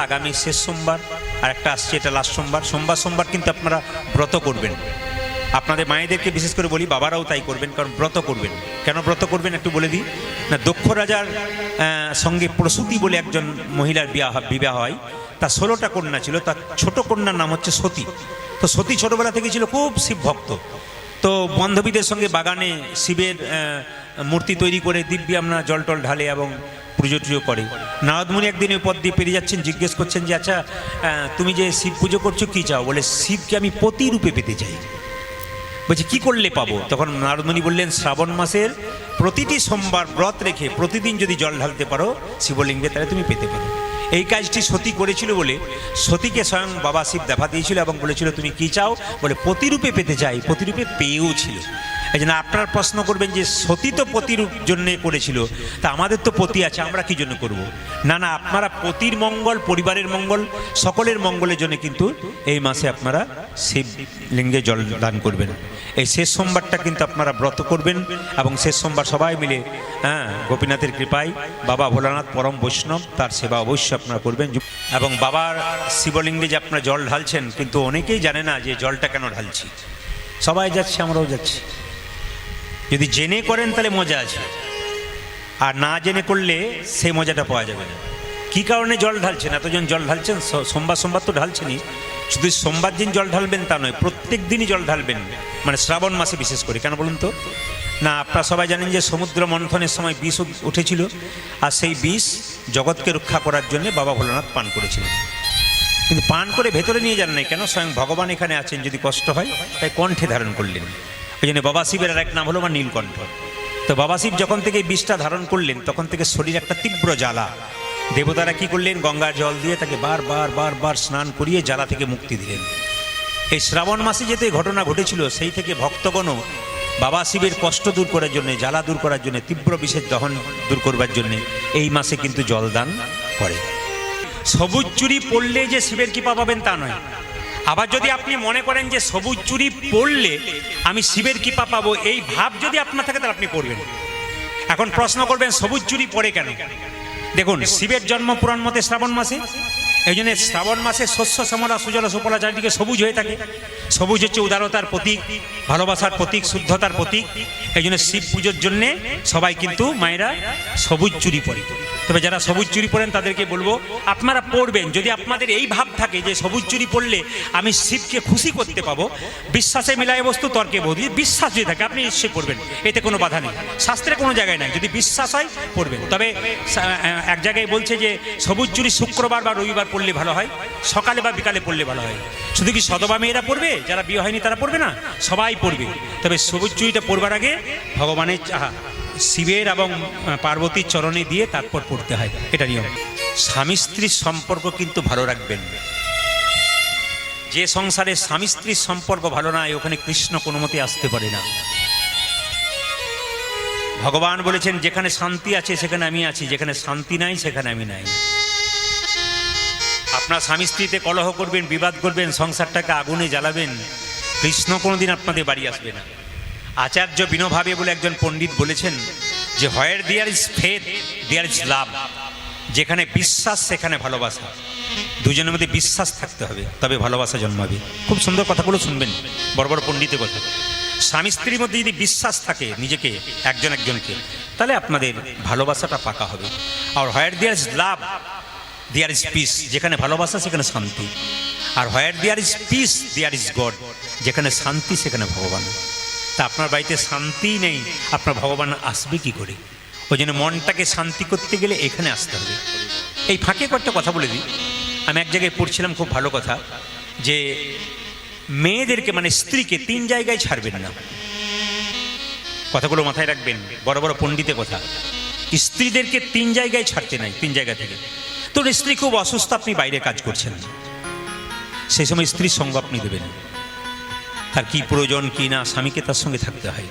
আগামী শেষ সোমবার আর একটা আসছে, এটা লাস্ট সোমবার। সোমবার কিন্তু আপনারা ব্রত করবেন। আপনাদের মায়েদেরকে বিশেষ করে বলি, বাবারাও তাই করবেন, কারণ ব্রত করবেন। কেন ব্রত করবেন একটু বলে দিই না। দক্ষ রাজার সঙ্গে প্রসূতি বলে একজন মহিলার বিবাহ হয়। তার 16টা কন্যা ছিল। তার ছোট কন্যার নাম হচ্ছে সতী। তো সতী ছোটবেলা থেকে ছিল খুব শিব ভক্ত। তো বান্ধবীদের সঙ্গে বাগানে শিবের মূর্তি তৈরি করে দিব্যি আমরা জল টল ঢালে এবং পুজো টুজো করে। নারদমুনি একদিন ওই পথ দিয়ে পেরিয়ে যাচ্ছেন, জিজ্ঞেস করছেন যে আচ্ছা তুমি যে শিব পুজো করছো কী চাও? বলে শিবকে আমি প্রতিরূপে পেতে চাই। বলছি কী করলে পাবো? তখন নারদমুনি বললেন শ্রাবণ মাসের প্রতিটি সোমবার ব্রত রেখে প্রতিদিন যদি জল ঢালতে পারো শিবলিঙ্গে, তাহলে তুমি পেতে পারো। এই কাজটি সতী করেছিল বলে সতীকে স্বয়ং বাবা শিব দেখা দিয়েছিল এবং বলেছিল তুমি কি চাও? বলে প্রতিরূপে পেতে চাই। প্রতিরূপে পেয়েও ছিল। এই জন্য আপনারা প্রশ্ন করবেন যে সতী তো পতিরূপ জন্যে করেছিল, তা আমাদের তো পতি আছে, আমরা কি জন্য করব? না, আপনারা পতির মঙ্গল, পরিবারের মঙ্গল, সকলের মঙ্গলের জন্য কিন্তু এই মাসে আপনারা শিবলিঙ্গে জল দান করবেন। এই শেষ সোমবারটা কিন্তু আপনারা ব্রত করবেন এবং শেষ সোমবার সবাই মিলে গোপীনাথের কৃপায় বাবা ভোলানাথ পরম বৈষ্ণব, তার সেবা অবশ্যই আপনারা করবেন। এবং বাবার শিবলিঙ্গে যে আপনারা জল ঢালছেন, কিন্তু অনেকেই জানে না যে জলটা কেন ঢালছি। সবাই যাচ্ছে, আমরাও যাচ্ছি। যদি জেনে করেন তাহলে মজা আছে, আর না জেনে করলে সেই মজাটা পাওয়া যাবে না। কী কারণে জল ঢালছেন? এতজন জল ঢালছেন, সোমবার তো ঢালছেনই। শুধু সোমবার দিন জল ঢালবেন তা নয়, প্রত্যেক দিনই জল ঢালবেন, মানে শ্রাবণ মাসে বিশেষ করে। কেন বলুন তো? না, আপনারা সবাই জানেন যে সমুদ্র মন্থনের সময় বিষ উঠেছিল, আর সেই বিষ জগৎকে রক্ষা করার জন্য বাবা ভোলানাথ পান করেছিলেন। কিন্তু পান করে ভেতরে নিয়ে যান নাই কেন? স্বয়ং ভগবান এখানে আছেন, যদি কষ্ট হয় তাই কণ্ঠে ধারণ করলেন। ওই জন্য বাবা শিবের আর এক নাম হলো নীলকণ্ঠ। তো বাবা শিব যখন থেকে এই বিষটা ধারণ করলেন, তখন থেকে শরীর একটা তীব্র জ্বালা। দেবতারা কি করলেন? গঙ্গার জল দিয়ে তাকে বার স্নান করিয়ে জ্বালা থেকে মুক্তি দিলেন। এই শ্রাবণ মাসে যেতে ঘটনা ঘটেছিল, সেই থেকে ভক্তগণও বাবা শিবের কষ্ট দূর করার জন্য, জ্বালা দূর করার জন্য, তীব্র বিষের দহন দূর করবার জন্য এই মাসে কিন্তু জলদান করে। সবুজ চুড়ি পরলে যে শিবের কৃপা পাবেন তা নয়। আবার যদি আপনি মনে করেন যে সবুজ চুড়ি পরলে আমি শিবের কৃপা পাবো, এই ভাব যদি আপনার থাকে তাহলে আপনি পরবেন। এখন প্রশ্ন করবেন সবুজ চুড়ি পরে কেন? দেখুন, শিবের জন্ম পুরাণ মতে শ্রাবণ মাসে। এই জন্য শ্রাবণ মাসে শস্য শ্যামলা সুজলা সুফলা চারিদিকে সবুজ হয়ে থাকে। সবুজ হচ্ছে উদারতার প্রতীক, ভালোবাসার প্রতীক, শুদ্ধতার প্রতীক। এই জন্য শিব পুজোর জন্যে সবাই কিন্তু মায়েরা সবুজ চুড়ি পরে। তবে যারা সবুজ চুড়ি পরেন তাদেরকে বলবো আপনারা পরবেন, যদি আপনাদের এই ভাব থাকে যে সবুজ চুড়ি পরলে আমি শিবকে খুশি করতে পাবো। বিশ্বাসে মিলায় বস্তু তর্কে বোধ। বিশ্বাস যদি থাকে আপনি নিশ্চয়ই পড়বেন, এতে কোনো বাধা নেই, শাস্ত্রে কোনো জায়গায় নাই। যদি বিশ্বাস হয় পড়বেন। তবে এক জায়গায় বলছে যে সবুজ চুড়ি শুক্রবার বা রবিবার পড়লে ভালো হয়, সকালে বা বিকালে পড়লে ভালো হয়। শুধু কি সদবা মেয়েরা পড়বে? যারা বিয়ে হয়নি তারা পড়বে না? সবাই পড়বে। তবে সবুজ চুড়িটা পড়বার আগে ভগবানের শিবের এবং পার্বতীর চরণে দিয়ে তারপর পড়তে হয়, এটা নিয়ম। স্বামী স্ত্রীর সম্পর্ক কিন্তু ভালো রাখবেন। যে সংসারে স্বামী স্ত্রীর সম্পর্ক ভালো নয়, ওখানে কৃষ্ণ কোনো মতে আসতে পারে না। ভগবান বলেছেন যেখানে শান্তি আছে সেখানে আমি আছি, যেখানে শান্তি নাই সেখানে আমি নাই। আপনার স্বামী স্ত্রীতে কলহ করবেন, বিবাদ করবেন, সংসারটাকে আগুনে জ্বালাবেন, কৃষ্ণ কোনোদিন আপনাদের বাড়ি আসবে না। আচার্য বিনোভাবে বলে একজন পণ্ডিত বলেছেন যে where there is faith there is love. যেখানে বিশ্বাস সেখানে ভালোবাসা। দুজনের মধ্যে বিশ্বাস থাকতে হবে, তবে ভালোবাসা জন্মাবে। খুব সুন্দর কথাগুলো শুনবেন, বড় বড় পণ্ডিতের কথা। স্বামী স্ত্রীর মধ্যে যদি বিশ্বাস থাকে নিজেকে, একজন একজনকে, তাহলে আপনাদের ভালোবাসাটা পাকা হবে। আর where there is love there is peace. যেখানে ভালোবাসা সেখানে শান্তি। আর where there is peace there is God. যেখানে শান্তি সেখানে ভগবান। তা আপনার বাড়িতে শান্তি নেই, আপনার ভগবান আসবে কি করে? ওই জন্য মনটাকে শান্তি করতে গেলে এখানে আসতে হবে। এই ফাঁকে কয়েকটা কথা বলে দিই। আমি এক জায়গায় পড়ছিলাম, খুব ভালো কথা, যে মেয়েদেরকে মানে স্ত্রীকে 3 জায়গায় ছাড়বেন না। কথাগুলো মাথায় রাখবেন, বড় বড় পণ্ডিতের কথা। স্ত্রীদেরকে 3 জায়গায় ছাড়তে নাই, 3 জায়গা থেকে। তোর স্ত্রী খুব অসুস্থ, আপনি বাইরে কাজ করছেন, সেই সময় স্ত্রীর সঙ্গ আপনি দেবেন। তার কি প্রয়োজন কি না, স্বামীকে তার সঙ্গে থাকতে হয়।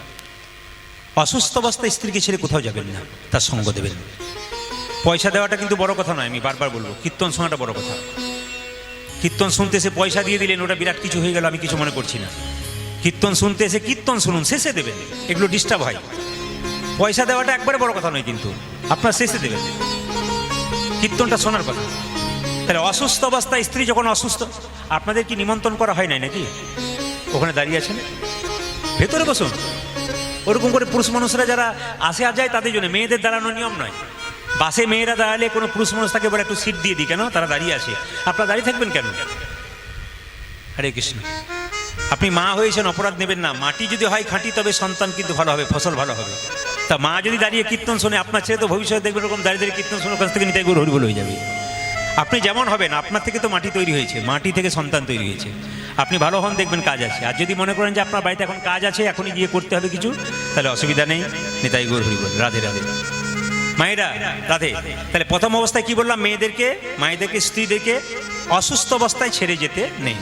অসুস্থ অবস্থায় স্ত্রীকে ছেড়ে কোথাও যাবেন না, তার সঙ্গ দেবেন। পয়সা দেওয়াটা কিন্তু বড় কথা নয়, আমি বারবার বলবো। কীর্তন শোনাটা বড় কথা। কীর্তন শুনতে এসে পয়সা দিয়ে দিলেন, ওটা বিরাট কিছু হয়ে গেল, আমি কিছু মনে করছি না। কীর্তন শুনতে এসে কীর্তন শুনুন, শেষে দেবেন, এগুলো ডিস্টার্ব হয়। পয়সা দেওয়াটা একবারে বড় কথা নয়, কিন্তু আপনার শেষে দেবেন। কীর্তনটা শোনার কথা। তাহলে অসুস্থ অবস্থায় স্ত্রী যখন অসুস্থ, আপনাদের কি নিমন্ত্রণ করা হয় নাই নাকি? ওখানে দাঁড়িয়ে আছেন, ভেতরে বসুন। ওরকম করে পুরুষ মানুষরা যারা আসে আর যায় তাদের জন্য, মেয়েদের দাঁড়ানোর নিয়ম নয়। বাসে মেয়েরা দাঁড়ালে কোনো পুরুষ মানুষ তাকে বলে একটু সিট দিয়ে দিই, কেন? তারা দাঁড়িয়ে আছে, আপনারা দাঁড়িয়ে থাকবেন কেন? হরে কৃষ্ণ। আপনি মা হয়েছেন, অপরাধ নেবেন না। মাটি যদি হয় খাঁটি, তবে সন্তান কিন্তু ভালো হবে, ফসল ভালো হবে। তা মা যদি দাঁড়িয়ে কীর্তন শোনে, আপনার ছেলে তো ভবিষ্যতে দেখবেন এরকম দাঁড়িয়ে দাঁড়িয়ে কীর্তন শোনার কাছ থেকে নিতাই গৌর হরিবোল হয়ে যাবে। আপনি যেমন হবেন, আপনার থেকে তো মাটি তৈরি হয়েছে, মাটি থেকে সন্তান তৈরি হয়েছে। আপনি ভালো হন, দেখবেন কাজ আছে। আর যদি মনে করেন যে আপনার বাড়িতে এখন কাজ আছে, এখনই গিয়ে করতে হবে কিছু, তাহলে অসুবিধা নেই, নিতাই গৌর হরিবোল। রাধে রাধে মায়েরা, রাধে। তাহলে প্রথম অবস্থায় কি বললাম? মায়েদেরকে স্ত্রীদেরকে অসুস্থ অবস্থায় ছেড়ে যেতে নেই।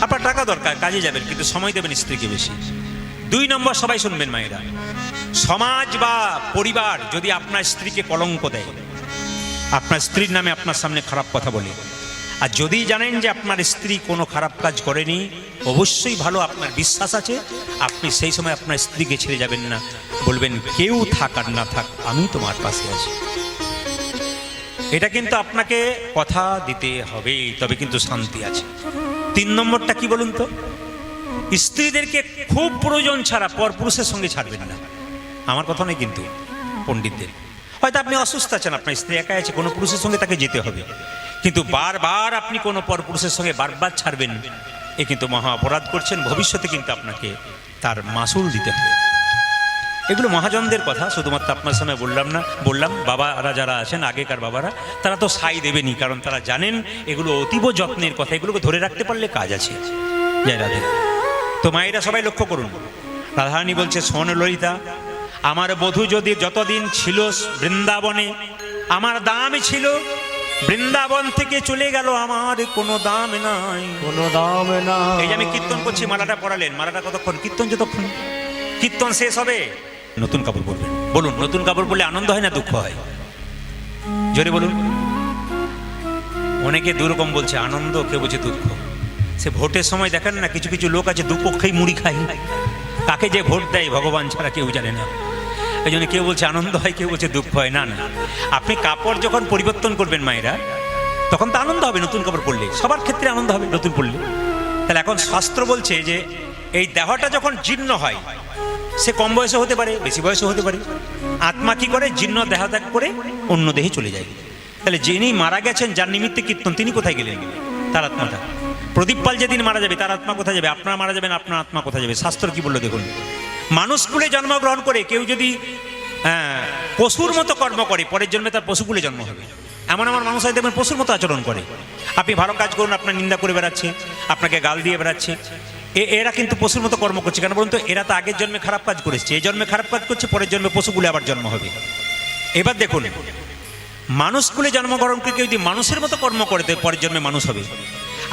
আপনার টাকা দরকার, কাজে যাবেন, কিন্তু সময় দেবেন স্ত্রীকে বেশি। 2 নম্বর, সবাই শুনবেন মায়েরা, সমাজ বা পরিবার যদি আপনার স্ত্রীকে কলঙ্ক দেয়, আপনার স্ত্রীর নামে আপনার সামনে খারাপ কথা বলে, আর যদি জানেন যে আপনার স্ত্রী কোনো খারাপ কাজ করেনি, অবশ্যই ভালো আপনার বিশ্বাস আছে, আপনি সেই সময় আপনার স্ত্রীকে ছেড়ে যাবেন না, বলবেন কেউ থাক আর না থাক, আমি তোমার পাশে আছি। এটা কিন্তু আপনাকে কথা দিতে হবে, তবে কিন্তু শান্তি আছে। 3 নম্বরটা কি বলুন তো? স্ত্রীদেরকে খুব প্রয়োজন ছাড়া পরপুরুষের সঙ্গে ছাড়বেন না। আমার কথা নয় কিন্তু, পণ্ডিতদের। হয়তো আপনি অসুস্থ আছেন, আপনার স্ত্রী একা আছে, কোনো পুরুষের সঙ্গে তাকে যেতে হবে, কিন্তু বারবার আপনি কোনো পরপুরুষের সঙ্গে বারবার ছাড়বেন, এ কিন্তু মহা অপরাধ করছেন। ভবিষ্যতে কিন্তু আপনাকে তার মাসুল দিতে হবে। এগুলো মহাজনদের কথা, শুধুমাত্র আপনার সামনে বললাম। বাবারা যারা আছেন, আগেকার বাবারা, তারা তো সাই দেবেনি, কারণ তারা জানেন এগুলো অতীব যত্নের কথা, এগুলোকে ধরে রাখতে পারলে কাজ আছে। জয় রাধে। তো মায়েরা সবাই লক্ষ্য করুন, রাধারানী বলছে, শোন ললিতা, আমার বধূ যদি যতদিন ছিল বৃন্দাবনে, আমার দাম ছিল, বৃন্দাবন থেকে চলে গেল, আমার কোনো দাম নাই, কোনো দাম নাই। এই যে আমি কীর্তন করছি, মালাটা পড়ালেন, মালাটা কতক্ষণ? কীর্তন যতক্ষণ, কীর্তন শেষ হবে নতুন কাপড় পরবেন। বলুন, নতুন কাপড় পরলে আনন্দ হয় না দুঃখ হয়? জোরে বলুন। অনেকে দুরকম বলছে, আনন্দ, কেউ বলছে দুঃখ। সে ভোটের সময় দেখেন না, কিছু কিছু লোক আছে দুপক্ষেই মুড়ি খায়, কাকে যে ভোট দেয় ভগবান ছাড়া কেউ জানে না। এই জন্য কেউ বলছে আনন্দ হয়, কেউ বলছে দুঃখ হয়। না না, আপনি কাপড় যখন পরিবর্তন করবেন মায়েরা, তখন তো আনন্দ হবে। নতুন কাপড় পরলে সবার ক্ষেত্রে আনন্দ হবে নতুন পরলে। তাহলে এখন শাস্ত্র বলছে যে এই দেহটা যখন জীর্ণ হয়, সে কম বয়সে হতে পারে, বেশি বয়সে হতে পারে, আত্মা কি করে? জীর্ণ দেহ ত্যাগ করে অন্য দেহে চলে যায়। তাহলে যিনি মারা গেছেন, যার নিমিত্তে কীর্তন, তিনি কোথায় গেলেন? তার আত্মাটা। প্রদীপ পাল যেদিন মারা যাবে, তার আত্মা কোথায় যাবে? আপনারা মারা যাবেন, আপনার আত্মা কোথায় যাবে? শাস্ত্র কি বললো দেখুন। মানুষকুলে জন্মগ্রহণ করে কেউ যদি পশুর মতো কর্ম করে, পরের জন্মে তার পশুকুলে জন্ম হবে। এমন আমার মানুষ হয় দেখবেন পশুর মতো আচরণ করে। আপনি ভালো কাজ করুন, আপনার নিন্দা করে বেড়াচ্ছে, আপনাকে গাল দিয়ে বেড়াচ্ছে, এরা কিন্তু পশুর মতো কর্ম করছে। কেন বলুন তো? এরা তো আগের জন্মে খারাপ কাজ করেছে, এই জন্মে খারাপ কাজ করছে, পরের জন্মে পশুকুলে আবার জন্ম হবে। এবার দেখুন, মানুষকুলে জন্মগ্রহণ করে কেউ যদি মানুষের মতো কর্ম করে, পরের জন্মে মানুষ হবে।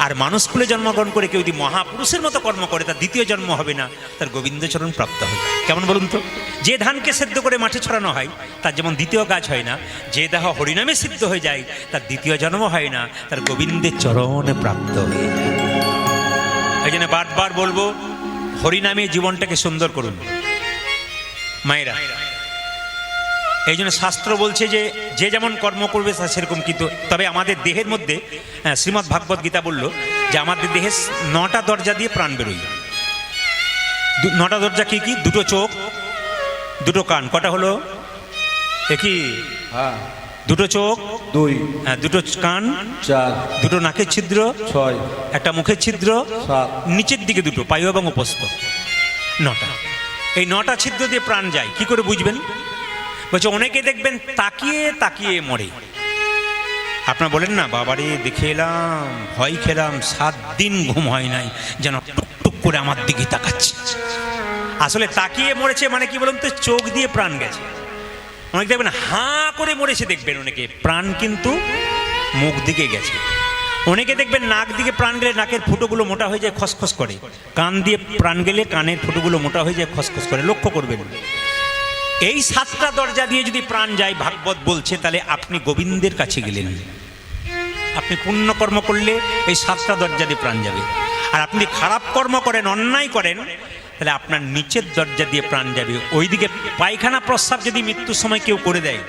আর মানুষকুলে জন্মগ্রহণ করে কেউ যদি মহাপুরুষের মতো কর্ম করে, তার দ্বিতীয় জন্ম হবে না, তার গোবিন্দচরণ প্রাপ্ত হবে। কেমন বলুন তো? যে ধানকে সেদ্ধ করে মাঠে ছড়ানো হয়, তার যেমন দ্বিতীয় কাজ হয় না, যে দেহ হরিনামে সিদ্ধ হয়ে যায়, তার দ্বিতীয় জন্ম হয় না, তার গোবিন্দের চরণে প্রাপ্ত হয়ে যায়। এই জন্য বারবার বলবো, হরিনামে জীবনটাকে সুন্দর করুন মায়েরা। এই জন্য শাস্ত্র বলছে যে যে যেমন কর্ম করবে তা সেরকম। কিন্তু তবে আমাদের দেহের মধ্যে, শ্রীমদ্ ভাগবত গীতা বলল যে আমাদের দেহে 9টা দরজা দিয়ে প্রাণ বেরোয়। 9টা দরজা কি কি? 2টো চোখ, 2টো কান। কটা হলো? একই। 2টো চোখ, 2, 2টো কান, 4, 2টো নাকের ছিদ্র, 6, একটা মুখের ছিদ্র, 7, নিচের দিকে 2টো পায়ু এবং উপস্থ, 9টা। এই 9টা ছিদ্র দিয়ে প্রাণ যায়। কি করে বুঝবেন? বলছে অনেকে দেখবেন তাকিয়ে তাকিয়ে মরে। আপনারা বলেন না, বাবারে দেখে এলাম, ভয় খেলাম, 7 দিন ঘুম হয় নাই, যেন টুকটুক করে আমার দিকে তাকাচ্ছে। আসলে তাকিয়ে মরেছে মানে কি বলুন তো? চোখ দিয়ে প্রাণ গেছে। অনেকে দেখবেন হাঁ করে মরেছে, দেখবেন অনেকে প্রাণ কিন্তু মুখ দিকে গেছে। অনেকে দেখবেন নাক দিকে প্রাণ গেলে নাকের ফুটোগুলো মোটা হয়ে যায়, খসখস করে। কান দিয়ে প্রাণ গেলে কানের ফুটোগুলো মোটা হয়ে যায়, খসখস করে। লক্ষ্য করবেন, এই 7টা দরজা দিয়ে যদি প্রাণ যায়, ভাগবত বলছে, তাহলে আপনি গোবিন্দের কাছে গেলেন। আপনি পুণ্য কর্ম করলে এই 7টা দরজা দিয়ে প্রাণ যাবে। আর আপনি খারাপ কর্ম করেন, অন্যায় করেন, তাহলে আপনার নিচের দরজা দিয়ে প্রাণ যাবে। ওইদিকে পায়খানা প্রস্রাব যদি মৃত্যুর সময় কেউ করে দেয়,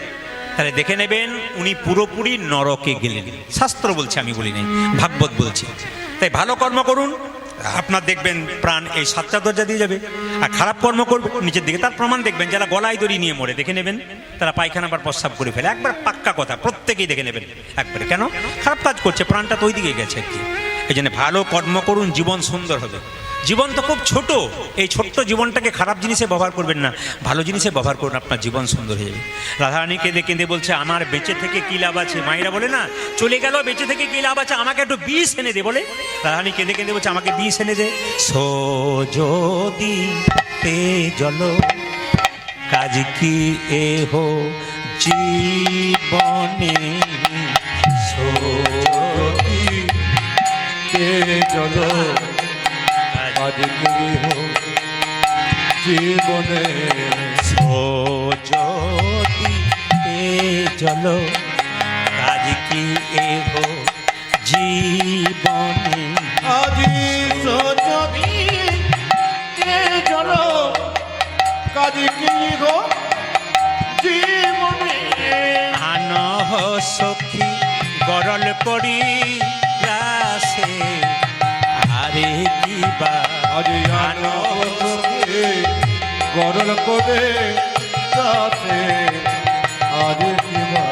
তাহলে দেখে নেবেন উনি পুরোপুরি নরকে গেলেন। শাস্ত্র বলছে, আমি বলি নাই, ভাগবত বলছে। তাই ভালো কর্ম করুন, আপনার দেখবেন প্রাণ এই 7টা দরজা দিয়ে যাবে। আর খারাপ কর্ম করবে নিচের দিকে, তার প্রমাণ দেখবেন। যারা গলায় দড়ি নিয়ে মরে, দেখে নেবেন তারা পায়খানা বা প্রস্রাব করে ফেলে। একবার পাক্কা কথা, প্রত্যেকেই দেখে নেবেন একবারে। কেন? খারাপ কাজ করছে, প্রাণটা তো ওই দিকে গেছে আর কি। এই জন্য ভালো কর্ম করুন, জীবন সুন্দর হবে। জীবন তো খুব ছোট, এই ছোট্ট জীবনটাকে খারাপ জিনিসে ব্যবহার করবেন না, ভালো জিনিসে ব্যবহার করুন, আপনার জীবন সুন্দর হয়ে যাবে। রাধারানী কেঁদে কেঁদে বলছে, আমার বেঁচে থেকে কি লাভ আছে? মায়েরা বলে না, চলে গেল, বেঁচে থেকে কি লাভ আছে, আমাকে একটু বিষ এনে দে বলে। রাধারানী কেঁদে কেঁদে বলছে, আমাকে বিষ এনে দে। সো যদি তে জল কাজ কি এ হো জীবনে, সো যদি তে জল কাজ কি হো জীবনে, সো যদি তে জল কাজ কি এ হো জীবনে, আজি যদি তে জল কাজ কি হো জীবনে, আনহ সখী গরল করি রাসে, আরে কিবা আজি আনন্দে গরল করে রাতে, আজি কিবা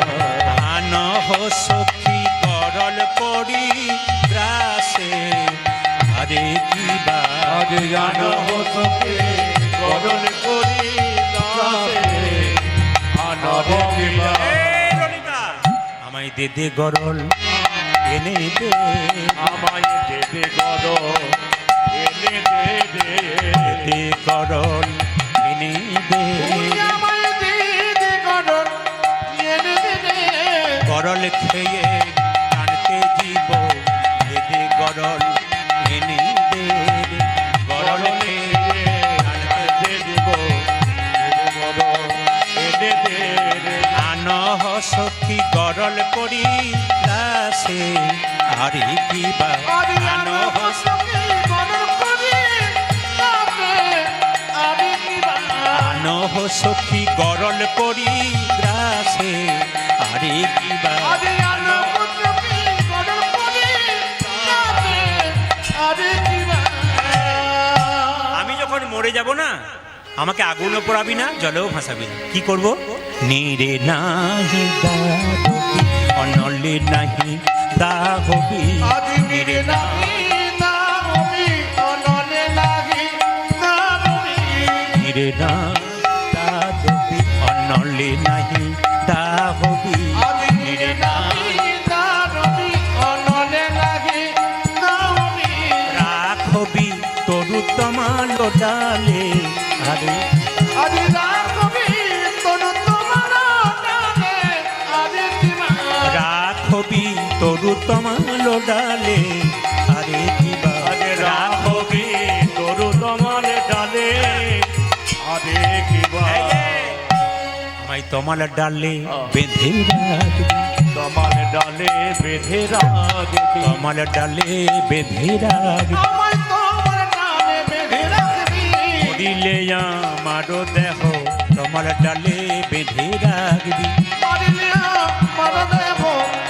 আনহ সখী গরল করি রাসে, আরে কিবা আজি আনন্দে গরল করে রাতে, আনন্দে কিবা আমায় দে দে গরল এনে দে, আমায় দেবে গরল এনে দে দে, দে গরল এনে দে, আমায় দে দে গরল এনে দে দে, গরল খেয়ে টানতে জীব, দে দে গরল এনে দে, গরল খেয়ে টানতে দে দিব গরল এনে দে দে, আনহ সখী গরল করি দাসে, আরে কিবা আজি আনহ সখী গরল করে রাতে, আজি কিবা আনহ সখী গরল করি গ্রাসে, আরে কিবা আজি সখী গরল করে রাতে, আজি কিবা। আমি যখন মরে যাব না, আমাকে আগুনও পোড়াবি না, জলেও ভাসাবি না। কি করব? নীরে নাহি দাহবি, অনলে নাহি দাহবি, আজি নিরে নাহি দাহবি, অনলে নাহি দাহবি, নীরে না দাহবি, অনলে নাহি দাহবি, আজি নিরে নাহি দাহবি, অনলে নাহি দাহবি, রাখবি তরু তমাল ডালে, আরে আজি রাখবি তনু তোমার ডালে, আজি কিবা রাখবি তরু তমাল ডালে, আরে কিবা আজি রাখবি তরু তোমার ডালে, আজি কিবা আমায় তমাল ডালে বেঁধে রাখবি, তোমার ডালে বেঁধে রাখবি, তমাল ডালে বেঁধে রাখবি, আমায় তোমার ডালে বেঁধে রাখবি, মরিলে আমারও দেহ তমাল ডালে বেঁধে রাখবি, মরিলে আমার দেহ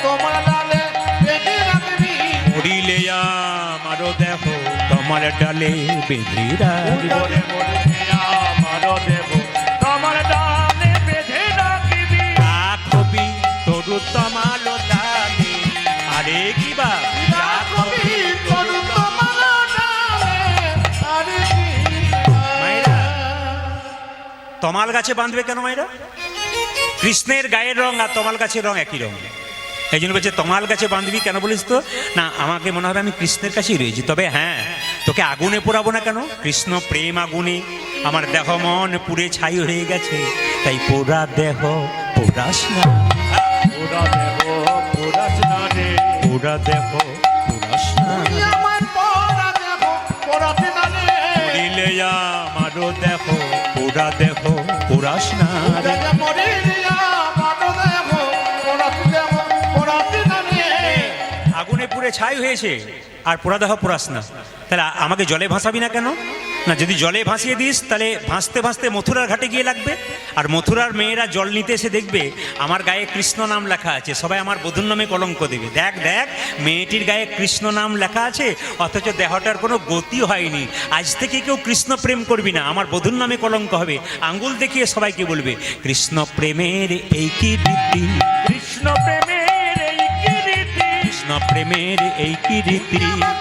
তোমার ডালে বেঁধে রাখবি, মরিলে আমারও দেহ তমাল ডালে বেঁধে রাখবি, উদরে মরিলে আমার দেহ তোমার ডালে বেঁধে রাখবি, রাখবি তরু তমাল ডালে, আরে কিবা রাখবি তনু তোমার ডালে, আরে কিবা। মায়েরা, তমাল গাছে বাঁধবে কেন মায়েরা? কৃষ্ণের গায়ের রং আর তমাল গাছের রং একই রং। এই জন্য বলছে তমাল গাছে বাঁধবি কেন বলিস তো? না, আমাকে মনে হবে আমি কৃষ্ণের কাছেই রয়েছি। তবে হ্যাঁ, তোকে আগুনে পোড়াবো না কেন? কৃষ্ণ প্রেম আগুনে আমার দেহ মন পুড়ে ছাই হয়ে গেছে, তাই পোড়া দেহ পোড়াস না, পুরা দেহ পুরাস না রে, পোড়া দেহ পোড়াস না, তুই আমার পরা দেহ পরাতে না রে, দিলে আমারও দেহ পোড়া দেহ পোড়াস না রে। উদরে মরিলে আমার দেহ পরাতে না রে, আগুনে পুড়ে ছাই হয়েছে আর পোড়া দেহ পোড়াস না, তাহলে আমাকে জলে ভাসাবি না কেন? না, যদি জলে ভাসিয়ে দিস তাহলে ভাসতে ভাসতে মথুরার ঘাটে গিয়ে লাগবে, আর মথুরার মেয়েরা জল নিতে এসে দেখবে আমার গায়ে কৃষ্ণ নাম লেখা আছে, সবাই আমার বধূর নামে কলঙ্ক দেবে। দেখ দেখ, মেয়েটির গায়ে কৃষ্ণ নাম লেখা আছে, অথচ দেহটার কোনো গতি হয়নি। আজ থেকে কেউ কৃষ্ণ প্রেম করবি না, আমার বধূর নামে কলঙ্ক হবে। আঙ্গুল দেখিয়ে সবাইকে বলবে কৃষ্ণ প্রেমের এই কি রীতি, কৃষ্ণ প্রেমের এই কি রীতি, কৃষ্ণ প্রেমের এই কি রীতি,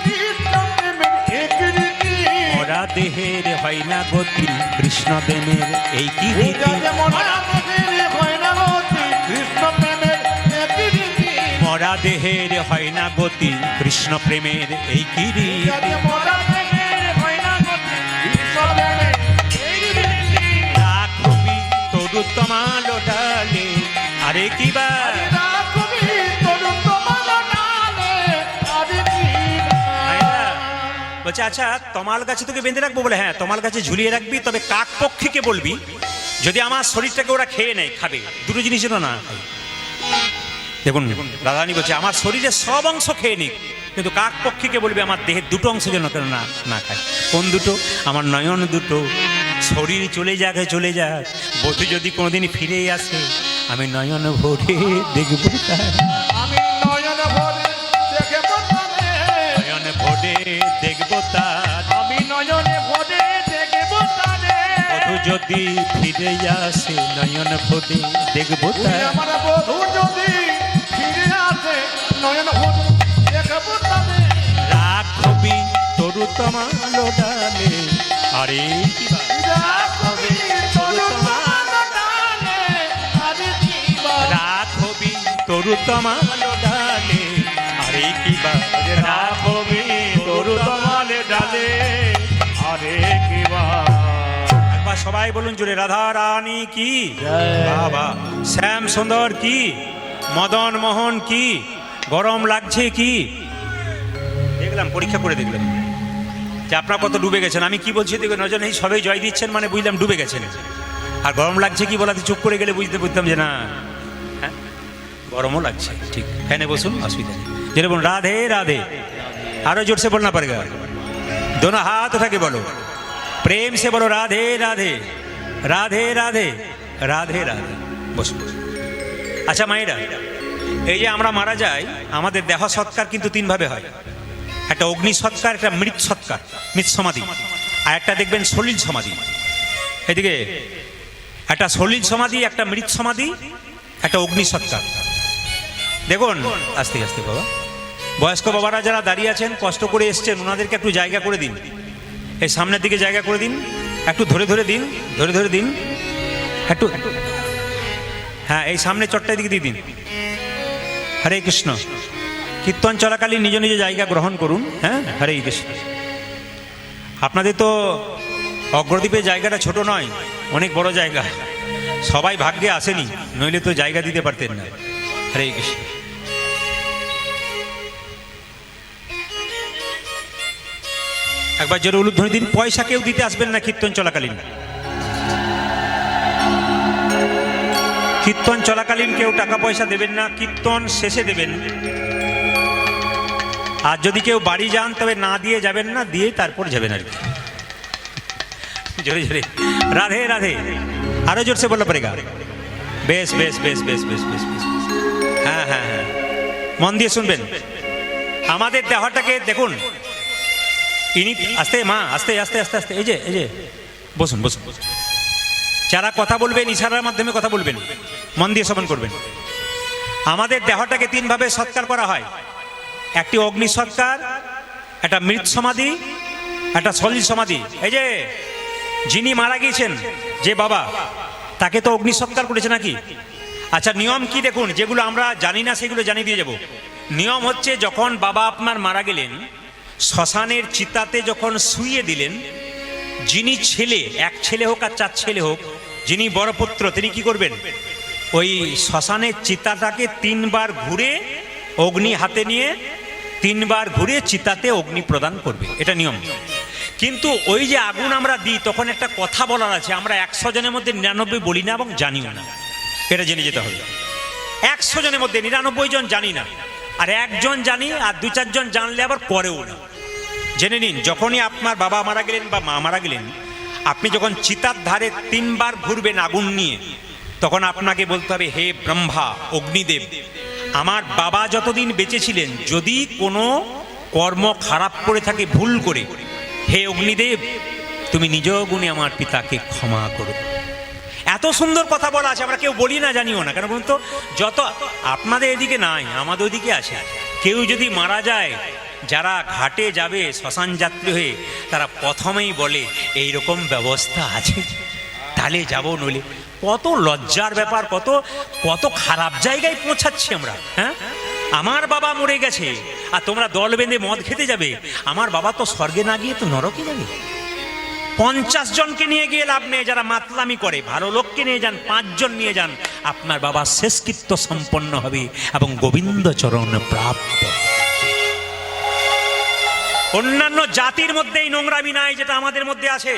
কৃষ্ণ প্রেমের এক রীতি। মরা দেহের হয় না গতি, কৃষ্ণ প্রেমের এই কি রীতি, পূজাতে মরা দেহের হয় না গতি, কৃষ্ণ প্রেমের এক রীতি। মরা দেহের হয় না গতি, কৃষ্ণ প্রেমের এই কি রীতি। পূজাতে মরা দেহের হয় না গতি, কৃষ্ণ প্রেমের এই রীতি। রাখবি তরু তমালো ডালে, আরে কি বা রাখবি তরু তমাল ডালে, আরে কি বলছে আচ্ছা তমাল গাছে তোকে বেঁধে রাখবো, বলে হ্যাঁ তমাল গাছে ঝুলিয়ে রাখবি, তবে কাক পক্ষীকে বলবি যদি আমার শরীরটাকে ওরা খেয়ে নেয়, খাবে, দুটো জিনিস যেন না খায়। দেখুন রাধারানী বলছে আমার শরীরের সব অংশ খেয়ে নিক, কিন্তু কাক পক্ষীকে বলবি আমার দেহের দুটো অংশ যেন কেন না না খায়। কোন দুটো? আমার নয়ন দুটো। শরীর চলে যাক চলে যাক, বধূ যদি কোনোদিন ফিরে আসে, আমি নয়ন ভরে দেখবো তার, আমি নয়ন ভরে দেখব তবে, নয়ন ভরে দেখবো তার, আমি নয়নে ভরে দেখব তারে। বধূ যদি ফিরে আসে, নয়ন ভরে দেখবো তুই তার। আমার বধূ যদি ফিরে আসে, নয়ন ভরে দেখব তবে। রাখবি তরু তমালো ডালে, আরে কি বা রাখবি তরু তমাল ডালে, আরে কি বা। রাখবি তরু তমালো ডালে, আরে কি বা রাখবি তরু তমালে ডালে, আরে কি বা। একবার সবাই বলুন জোরে, রাধা রানী কি, বাবা শ্যাম সুন্দর কি, মদন মোহন কি, গরম লাগছে কি। দেখলাম পরীক্ষা করে দেখলাম যে আপনারা কত ডুবে গেছেন। আমি কি বলছি দেখে নজর নেই, সবাই জয় দিচ্ছেন মানে বুঝলাম ডুবে গেছেন। আর গরম লাগছে কি বলাতে চুপ করে গেলে বুঝতাম যে না, হ্যাঁ গরমও লাগছে, ঠিক ফ্যানে বসুন, অসুবিধা নেই। যেটা বলুন রাধে রাধে, আরো জোরসে বলনা পারেগা, दोनों हाथ उठा के बोलो, प्रेम से बोलो राधे राधे राधे राधे राधे राधे। বসুন। আচ্ছা মায়েরা, এই যে আমরা মারা যাই, আমাদের দেহ সৎকার কিন্তু তিন ভাবে হয়। একটা অগ্নি সৎকার, একটা মৃত সৎকার, মৃত সমাধি, আর একটা দেখবেন সলিল সমাধি। এদিকে একটা সলিল সমাধি, একটা মৃত সমাধি, একটা অগ্নি সৎকার। দেখুন আস্তে আস্তে বাবা, বয়স্ক বাবারা যারা দাঁড়িয়ে আছেন কষ্ট করে এসছেন, ওনাদেরকে একটু জায়গা করে দিন, এই সামনের দিকে জায়গা করে দিন, একটু ধরে ধরে দিন, ধরে ধরে দিন একটু, হ্যাঁ এই সামনে চট্টাই দিকে দিয়ে দিন। হরে কৃষ্ণ। কীর্তন চলাকালীন নিজ নিজ জায়গা গ্রহণ করুন। হ্যাঁ হরে কৃষ্ণ। আপনাদের তো অগ্রদ্বীপের জায়গাটা ছোট নয়, অনেক বড় জায়গা, সবাই ভাগ্যে আসেনি, নইলে তো জায়গা দিতে পারতেন না। হরে কৃষ্ণ। একবার জোরে উলুধ্বনি দিন। পয়সা কেউ দিতে আসবেন না কীর্তন চলাকালীন, কীর্তন চলাকালীন কেউ টাকা পয়সা দেবেন না, কীর্তন শেষে দেবেন। আর যদি কেউ বাড়ি যান তবে না দিয়ে যাবেন না, দিয়ে তারপর যাবেন আর কি। জোরে জোরে রাধে রাধে, আরো জোরসে বললে পড়েগা। বেশ বেশ বেশ বেশ বেশ বেশ বেশ, হ্যাঁ হ্যাঁ হ্যাঁ, মন দিয়ে শুনবেন। আমাদের দেহটাকে দেখুন, ইনি আস্তে মা, আস্তে আস্তে আস্তে আস্তে, এই যে বসুন বসুন। যারা কথা বলবেন ইশারার মাধ্যমে কথা বলবেন, মন দিয়ে শ্রবণ করবেন। আমাদের দেহটাকে তিন ভাবে সৎকার করা হয়। একটি অগ্নি সৎকার, একটা মৃত সমাধি, একটা সলিল সমাধি। এই যে যিনি মারা গিয়েছেন যে বাবা, তাকে তো অগ্নি সৎকার করেছে নাকি? আচ্ছা নিয়ম কি দেখুন, যেগুলো আমরা জানি না সেগুলো জানিয়ে দিয়ে যাব। নিয়ম হচ্ছে যখন বাবা আপনার মারা গেলেন, শ্মশানের চিতাতে যখন শুইয়ে দিলেন, যিনি ছেলে, এক ছেলে হোক আর চার ছেলে হোক, যিনি বড় পুত্র, তিনি কি করবেন? ওই শ্মশানের চিতাটাকে তিনবার ঘুরে অগ্নি হাতে নিয়ে তিনবার ঘুরে চিতাতে অগ্নি প্রদান করবে, এটা নিয়ম। কিন্তু ওই যে আগুন আমরা দিই, তখন একটা কথা বলার আছে, আমরা 100 জনের মধ্যে 99 বলি না এবং জানিও না, এটা জেনে যেতে হবে। 100 জনের মধ্যে 99 জন জানি না, আর একজন জানি, আর 2-4 জন জানলে আবার পরেও না। জেনে নিন, যখনই আপনার বাবা মারা গেলেন বা মা মারা গেলেন, আপনি যখন চিতার ধারে 3 বার ঘুরবেন আগুন নিয়ে, তখন আপনাকে বলতে হবে, হে ব্রহ্মা, অগ্নিদেব, আমার বাবা যতদিন বেঁচে ছিলেন যদি কোনো কর্ম খারাপ করে থাকে ভুল করে, হে অগ্নিদেব তুমি নিজ গুণে আমার পিতাকে ক্ষমা করো। এত সুন্দর কথা বলা আছে, আমরা কেউ বলি না, জানিও না। কেন বলুন তো, যত আপনাদের এদিকে নাই, আমাদের ওদিকে আছে। কেউ যদি মারা যায়, যারা ঘাটে যাবে শ্মশান যাত্রী হয়ে, তারা প্রথমেই বলে এই রকম ব্যবস্থা আছে, তাহলে যাব, নইলে। কত লজ্জার ব্যাপার, কত কত খারাপ জায়গায় পৌঁছাচ্ছি আমরা। হ্যাঁ, আমার বাবা মরে গেছে আর তোমরা দল বেঁধে মদ খেতে যাবে। আমার বাবা তো স্বর্গে না গিয়ে তো নরকে যাবে। 50 জনকে নিয়ে গিয়ে লাভ নেই যারা মাতলামি করে, ভালো লোককে নিয়ে যান, 5 জন নিয়ে যান, আপনার বাবা শেষকৃত্য সম্পন্ন হবে এবং গোবিন্দ চরণ প্রাপ্ত। অন্যান্য জাতির মধ্যে এই নোংরামি নাই যেটা আমাদের মধ্যে আছে।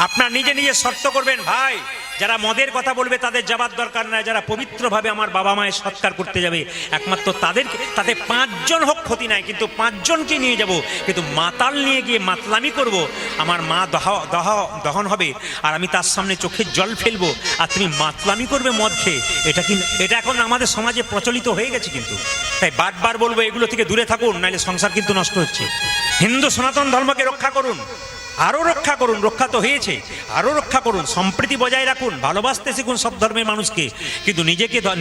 আপনার নিজে নিজে শর্ত করবেন, ভাই যারা মদের কথা বলবে তাদের যাবার দরকার নাই, যারা পবিত্রভাবে আমার বাবা মায়ের সৎকার করতে যাবে একমাত্র তাদেরকে, তাতে 5 জন হোক ক্ষতি নাই, কিন্তু 5 জনকে নিয়ে যাব। কিন্তু মাতাল নিয়ে গিয়ে মাতলামি করব, আমার মা দহন হবে আর আমি তার সামনে চোখের জল ফেলবো আর তুমি মাতলামি করবে মদ খেয়ে, এটা এখন আমাদের সমাজে প্রচলিত হয়ে গেছে। কিন্তু তাই বারবার বলবো, এগুলো থেকে দূরে থাকুন, নাহলে সংসার কিন্তু নষ্ট হচ্ছে। হিন্দু সনাতন ধর্মকে রক্ষা করুন, আরও রক্ষা করুন, রক্ষা তো হয়েছে, আরও রক্ষা করুন, সম্প্রীতি বজায় রাখুন, ভালোবাসতে শিখুন সব ধর্মের মানুষকে, কিন্তু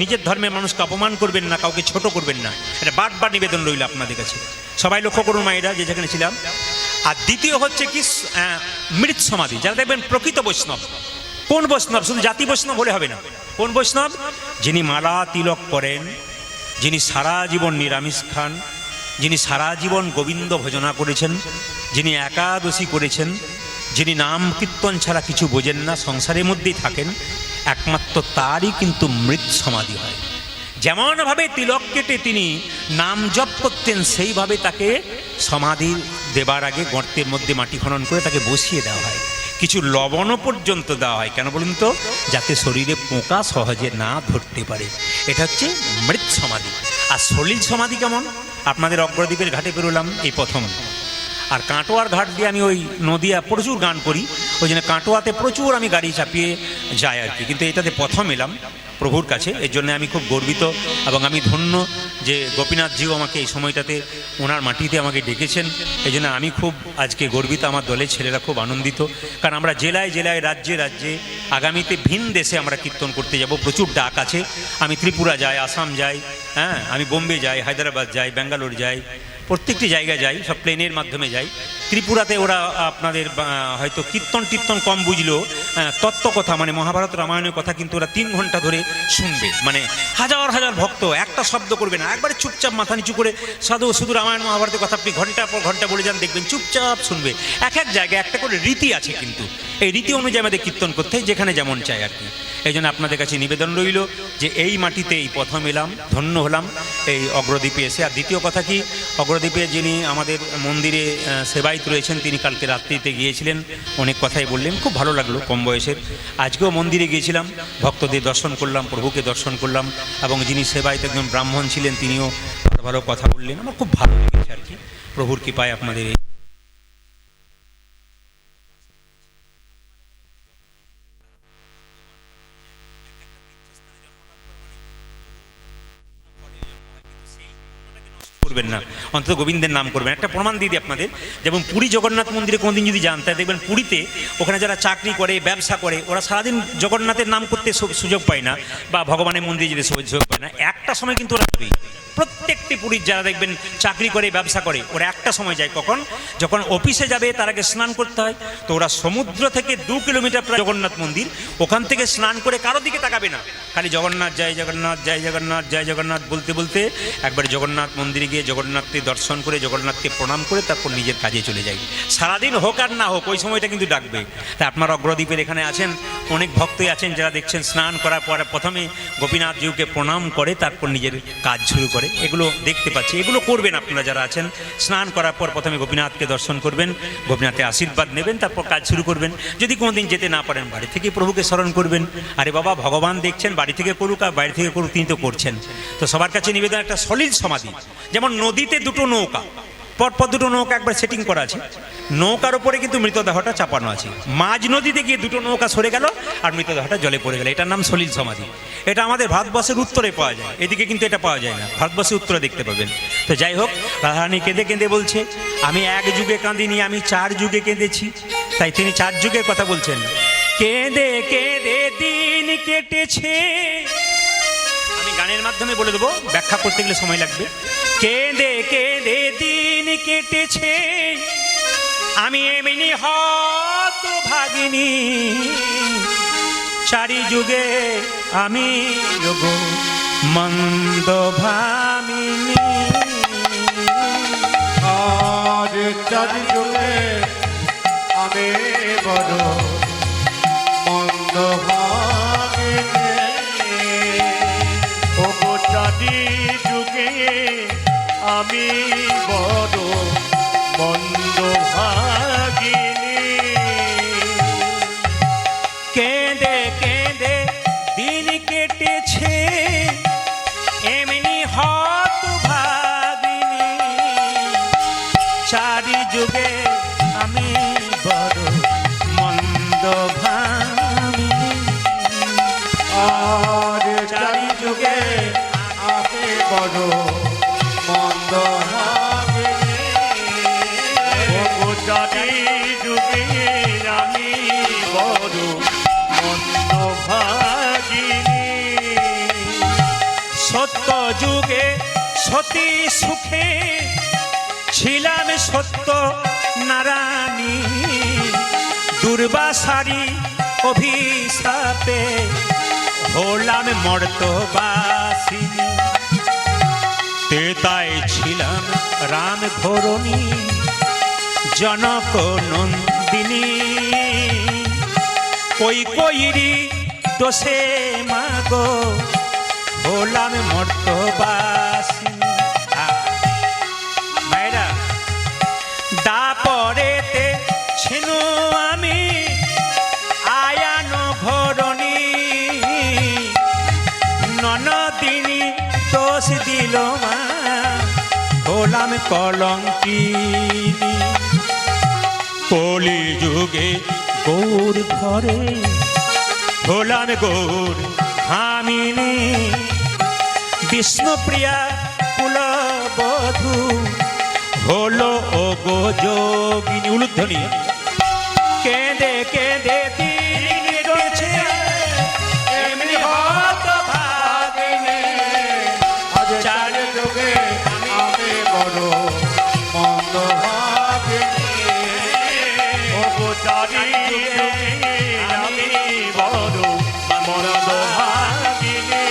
নিজের ধর্মের মানুষকে অপমান করবেন না, কাউকে ছোট করবেন না। এটা বারবার নিবেদন রইল আপনাদের কাছে। সবাই লক্ষ্য করুন মায়েরা, যে যেখানে ছিলাম। আর দ্বিতীয় হচ্ছে কি, মৃৎ সমাধি। যারা দেখবেন প্রকৃত বৈষ্ণব। কোন বৈষ্ণব? শুধু জাতি বৈষ্ণব হলে হবে না। কোন বৈষ্ণব? যিনি মালা তিলক করেন, যিনি সারা জীবন নিরামিষ খান, যিনি সারা জীবন গোবিন্দ ভজনা করেছেন, যিনি একাদশী করেছেন, যিনি নাম কীর্তন ছাড়া কিছু বোঝেন না, সংসারের মধ্যেই থাকেন, একমাত্র তারই কিন্তু মৃৎ সমাধি হয়। যেমনভাবে তিলক কেটে তিনি নাম জপ করতেন, সেইভাবে তাকে সমাধি দেবার আগে গর্তের মধ্যে মাটি খনন করে তাকে বসিয়ে দেওয়া হয়, কিছু লবণও পর্যন্ত দেওয়া হয়। কেন বলুন তো? যাতে শরীরে পোকা সহজে না ধরতে পারে। এটা হচ্ছে মৃৎ সমাধি। আর সলিল সমাধি কেমন? আপনাদের অগ্রদ্বীপের ঘাটে বেরোলাম এই প্রথম, আর কাটোয়ার ঘাট দিয়ে আমি ওই নদিয়া প্রচুর গান করি, ওই জন্য কাটোয়াতে প্রচুর আমি গাড়ি চাপিয়ে যাই আর কি। কিন্তু এটাতে প্রথম এলাম প্রভুর কাছে, এর জন্য আমি খুব গর্বিত এবং আমি ধন্য যে গোপীনাথজিও আমাকে এই সময়টাতে ওনার মাটিতে আমাকে ডেকেছেন। এই জন্য আমি খুব আজকে গর্বিত, আমার দলের ছেলেরা খুব আনন্দিত। কারণ আমরা জেলায় জেলায়, রাজ্যে রাজ্যে, আগামীতে ভিন দেশে আমরা কীর্তন করতে যাব, প্রচুর ডাক আছে। আমি ত্রিপুরা যাই, আসাম যাই, হ্যাঁ, আমি বোম্বে যাই, হায়দ্রাবাদ যাই, ব্যাঙ্গালোর যাই, প্রত্যেকটি জায়গায় যাই, সব প্লেনের মাধ্যমে যাই। ত্রিপুরাতে ওরা আপনাদের হয়তো কীর্তন কম বুঝলেও তত্ত্ব কথা, মানে মহাভারত রামায়ণের কথা কিন্তু ওরা 3 ঘন্টা ধরে শুনবে। মানে হাজার হাজার ভক্ত, একটা শব্দ করবে না, একবারে চুপচাপ মাথা নিচু করে শুধু রামায়ণ মহাভারতের কথা আপনি ঘন্টার পর ঘন্টা বলে যান, দেখবেন চুপচাপ শুনবে। এক এক জায়গায় একটা করে রীতি আছে, কিন্তু এই রীতি অনুযায়ী আমাদের কীর্তন করতে হয়, যেখানে যেমন চাই আর কি। এই জন্য আপনাদের কাছে নিবেদন রইল যে এই মাটিতে এই প্রথম এলাম, ধন্য হলাম এই অগ্রদ্বীপে এসে। আর দ্বিতীয় কথা কি, অগ্রদ্বীপে যিনি আমাদের মন্দিরে সেবায়িত রয়েছেন, তিনি কালকে রাত্রিতে গিয়েছিলেন, অনেক কথাই বললেন, খুব ভালো লাগলো কম বয়সের। আজকেও মন্দিরে গিয়েছিলাম, ভক্তদের দর্শন করলাম, প্রভুকে দর্শন করলাম, এবং যিনি সেবায়িত একজন ব্রাহ্মণ ছিলেন, তিনিও ভালো ভালো কথা বললেন। আমার খুব ভালো লেগেছে আর কি, প্রভুর কৃপায় আপনাদের। করবেন না, অন্তত গোবিন্দের নাম করবেন। একটা প্রমাণ দিয়ে দিই আপনাদের, যেমন পুরী জগন্নাথ মন্দিরে কোনোদিন যদি যান, তাই দেখবেন পুরীতে ওখানে যারা চাকরি করে, ব্যবসা করে, ওরা সারাদিন জগন্নাথের নাম করতে সুযোগ পায় না, বা ভগবানের মন্দিরে যেতে সুযোগ পায় না। একটা সময় কিন্তু ওরা যাবেই। প্রত্যেকটি পুরীর যারা দেখবেন চাকরি করে, ব্যবসা করে, ওরা একটা সময় যায়, কখন? যখন অফিসে যাবে তার আগে স্নান করতে হয়। তো ওরা সমুদ্র থেকে 2 কিলোমিটার প্রায় জগন্নাথ মন্দির, ওখান থেকে স্নান করে কারো দিকে তাকাবে না, খালি জগন্নাথ জয় জগন্নাথ, জয় জগন্নাথ, জয় জগন্নাথ বলতে বলতে একবারে জগন্নাথ মন্দিরে গিয়ে জগন্নাথকে দর্শন করে, জগন্নাথকে প্রণাম করে তারপর নিজের কাজে চলে যায়। সারাদিন হোক আর না হোক, ওই সময়টা কিন্তু ডাকবে। তাই আপনার অগ্রদ্বীপের এখানে আছেন, অনেক ভক্তই আছেন যারা দেখছেন স্নান করার পরে প্রথমে গোপীনাথজিউকে প্রণাম করে তারপর নিজের কাজ শুরু করে। এগুলো দেখতে পাচ্ছি, এগুলো করবেন আপনারা যারা আছেন। স্নান করার পর প্রথমে গোপীনাথকে দর্শন করবেন, গোপীনাথের আশীর্বাদ নেবেন, তারপর কাজ শুরু করবেন। যদি কোনোদিন যেতে না পারেন, বাড়ি থেকে প্রভুকে স্মরণ করবেন। আরে বাবা, ভগবান দেখছেন, বাড়ি থেকে করুক আর বাইরে থেকে করুক, তিনি তো করছেন। তো সবার কাছে নিবেদন, একটা সলিল সমাধি। যেমন নদীতে 2টো নৌকা, পরপর দুটো নৌকা একবার সেটিং করা আছে, নৌকার উপরে কিন্তু মৃতদেহটা চাপানো আছে। মাঝ নদীতে গিয়ে দুটো নৌকা সরে গেল আর মৃতদেহটা জলে পড়ে গেল। এটার নাম সলিল সমাধি। এটা আমাদের ভারতবর্ষের উত্তরে পাওয়া যায়, এদিকে কিন্তু এটা পাওয়া যায় না, ভারতবর্ষের উত্তরে দেখতে পাবেন। তো যাই হোক, রাধারানী কেঁদে কেঁদে বলছে, আমি এক যুগে কাঁদিনি, আমি 4 যুগে কেঁদেছি। তাই তিনি 4 যুগের কথা বলছেন। কেঁদে কেঁদে দিন কেটেছে, আমি গানের মাধ্যমে বলে দেবো, ব্যাখ্যা করতে গেলে সময় লাগবে। কেঁদে কেঁদে দিন কেটেছে, আমি এমনি হত ভাগিনী, 4 যুগে আমি যোগ মন্দ ভামিনী। আজ 4 যুগে আমি বড় মন্দ ভাগিনী। ওগো 4 যুগে আমি বড় মন্দ ভাগিনী। কেঁদে কেঁদে দিন কেটেছে, এমনি হত ভাগিনী, 4 যুগে আমি বড় মন্দ ভামিনী। আজ 4 যুগে আমি বড় মন্দ ভাগিনী। ওগো 4 যুগে আমি বড় মন্দ ভাগিনী। সত্য যুগে সতী সুখে ছিলাম সত্য নারায়ণী, দুর্বাসারি অভিশাপে হলাম মর্তবাসিনী। তেতায় ছিলাম রাম ঘরণী, জনক নন্দিনী, কৈকেয়ীর দোষে মাগো হলাম মর্তবাসিনী। মায়েরা, দাপরেতে ছিনু আমি আয়ান ঘরণী, ননদিনী দোষ দিল মা হলাম কলঙ্কিনী। কলি যুগে গৌর ঘরে হলাম গৌর ভামিনী, বিষ্ণুপ্রিয়া কুলবধূ হলো ও গো যোগিনী। উলুধ্বনি। কেঁদে কেঁদে দিন কেটেছে, এমনি হত ভাগিনী। আজ 4 যুগে আমি বড় মন্দ ভাগিনী। ওগো 4 যুগে আমি বড় মন্দ ভাগিনী।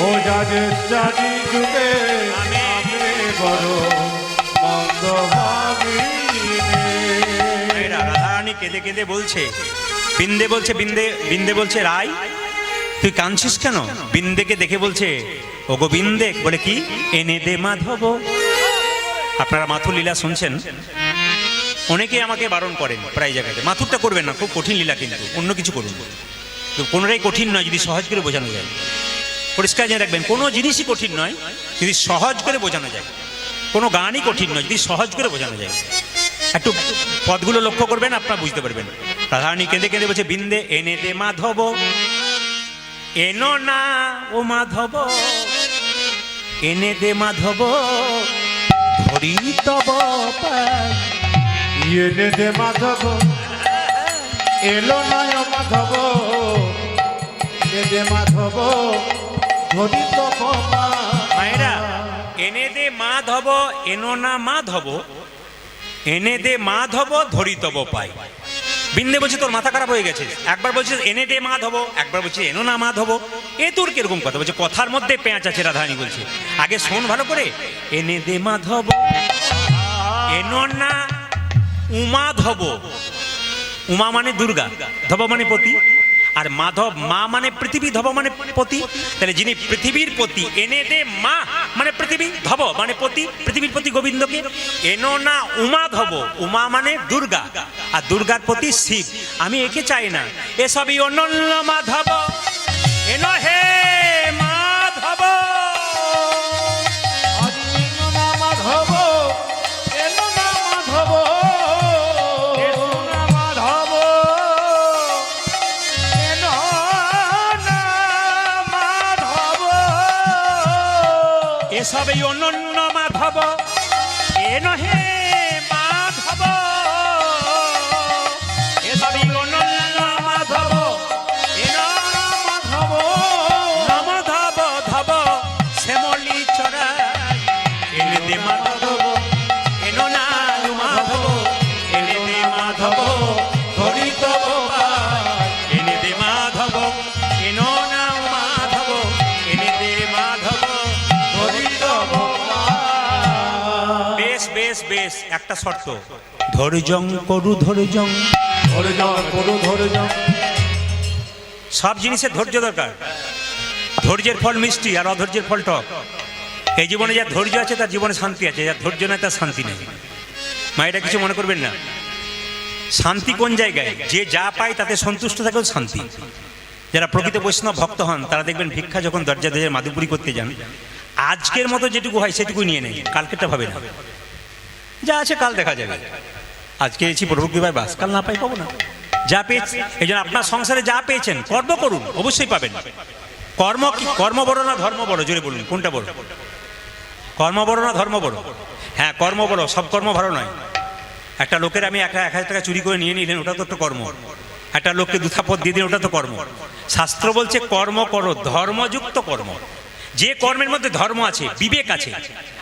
ও আজ 4 যুগে আমি বড় মন্দ ভাগিনী। রাধারানী কেঁদে কেঁদে বলছে, বিন্দে বলছে, বিন্দে বলছে, রাই তুই কাঁদছিস কেন? বিন্দেকে দেখে বলছে, ওগো বিন্দে, বলে কি, এনে দে মাধব। আপনারা মাথুর লীলা শুনছেন, অনেকে আমাকে বারণ করেন প্রায় জায়গাতে, মাথুরটা করবেন না, খুব কঠিন লীলা, কিন্তু অন্য কিছু করুন। তো কোনোটাই কঠিন নয় যদি সহজ করে বোঝানো যায়। পরিষ্কার জেনে রাখবেন, কোনো জিনিসই কঠিন নয় যদি সহজ করে বোঝানো যায়। কোনো গানই কঠিন নয় যদি সহজ করে বোঝানো যায়। একটু পদগুলো লক্ষ্য করবেন, আপনারা বুঝতে পারবেন। রাধারানী কেঁদে কেঁদে বলছে, বিন্দে এনে দে মাধব, এনো না ও মাধব, এনে দে মাধব, ধরি তব পাই। এনে দে মাধব, এলো নয় মাধব, এনে দে মাধব, ধরি তব পাই। মায়েরা, এনে দে মাধব, এনো না মাধব, এনে দে মাধব, ধরি তব পাই। বিন্দে বলছে তোর মাথা খারাপ হয়ে গেছে, একবার বলছে এনে দে মাধব, একবার বলছে এনো না মাধব। এ তোর কিরকম কথা বলছে? কথার মধ্যে পেঁয়াজ আছে। রাধারানী বলছে, আগে শোন ভালো করে, এনে দে মাধব, এনো না উমাধব। উমা মানে দুর্গা, ধব মানে পতি, আর মাধব মা মানে পৃথিবী, ধব মানে পতি। তাহলে যিনি পৃথিবীর পতি, এনে দে মা মানে পৃথিবী, ধব মানে পতি, পৃথিবীর পতি গোবিন্দকে। এনো না উমা ধব, উমা মানে দুর্গা, আর দুর্গার পতি শিব। আমি একে চাই না, এসবই অনন্য মাধব, এনো হে মাধব। আজ এনো না মাধব, এলো এসবই অনন্য মাধব, এ নহে মাধব, এসবই অনন্য মাধব, এ মাধব, মাধব ধব শ্যামলি চড়াই, এনে দে মাধব, এনো না মাধব, এনে দে মাধব ধরি তব পাই, এনে দে মাধব, এনো না মাধব, এনে দে মাধব ধরি তব পাই। বেশ বেশ বেশ, একটা শর্ত, ধৈর্যং করু ধৈর্যং, ধরে যাও করো ধরে যাও। সব জিনিসের ধৈর্য দরকার। ধৈর্যের ফল মিষ্টি আর অধৈর্যের ফল টক। এই জীবনে যার ধৈর্য আছে তার জীবনে শান্তি আছে, যার ধৈর্য নেই তার শান্তি নেই। মায়েরা কিছু মনে করবেন না। শান্তি কোন জায়গায়? যে যা পায় তাতে সন্তুষ্ট থাকেও শান্তি। যারা প্রকৃত বৈষ্ণব ভক্ত হন তারা দেখবেন ভিক্ষা যখন দরজা দরজায় মাদুপুরি করতে যান, আজকের মতো যেটুকু হয় সেটুকুই নিয়ে নেই, কালকেরটা ভাবে না। যা আছে কাল দেখা যাবে। আজকে এসেছি প্রভু কৃপায় বাস, কাল না পাই পাবো না। যা পেয়েছি, এই জন্য আপনার সংসারে যা পেয়েছেন কর্ম করুন, অবশ্যই পাবেন। কর্ম কি? কর্ম বড় না ধর্ম বড়? জোরে বলুন, কোনটা বড়? কর্ম বড় না ধর্ম বড়? হ্যাঁ, কর্ম বড়, সব কর্ম ভালো নয়। একটা লোকের আমি 1,000 টাকা চুরি করে নিয়ে নিলেন, ওটা তো একটা কর্ম। একটা লোককে 2 থাপ্পড় দিয়ে দিন, ওটা তো কর্ম। শাস্ত্র বলছে কর্ম করো, ধর্মযুক্ত কর্ম। যে কর্মের মধ্যে ধর্ম আছে, বিবেক আছে।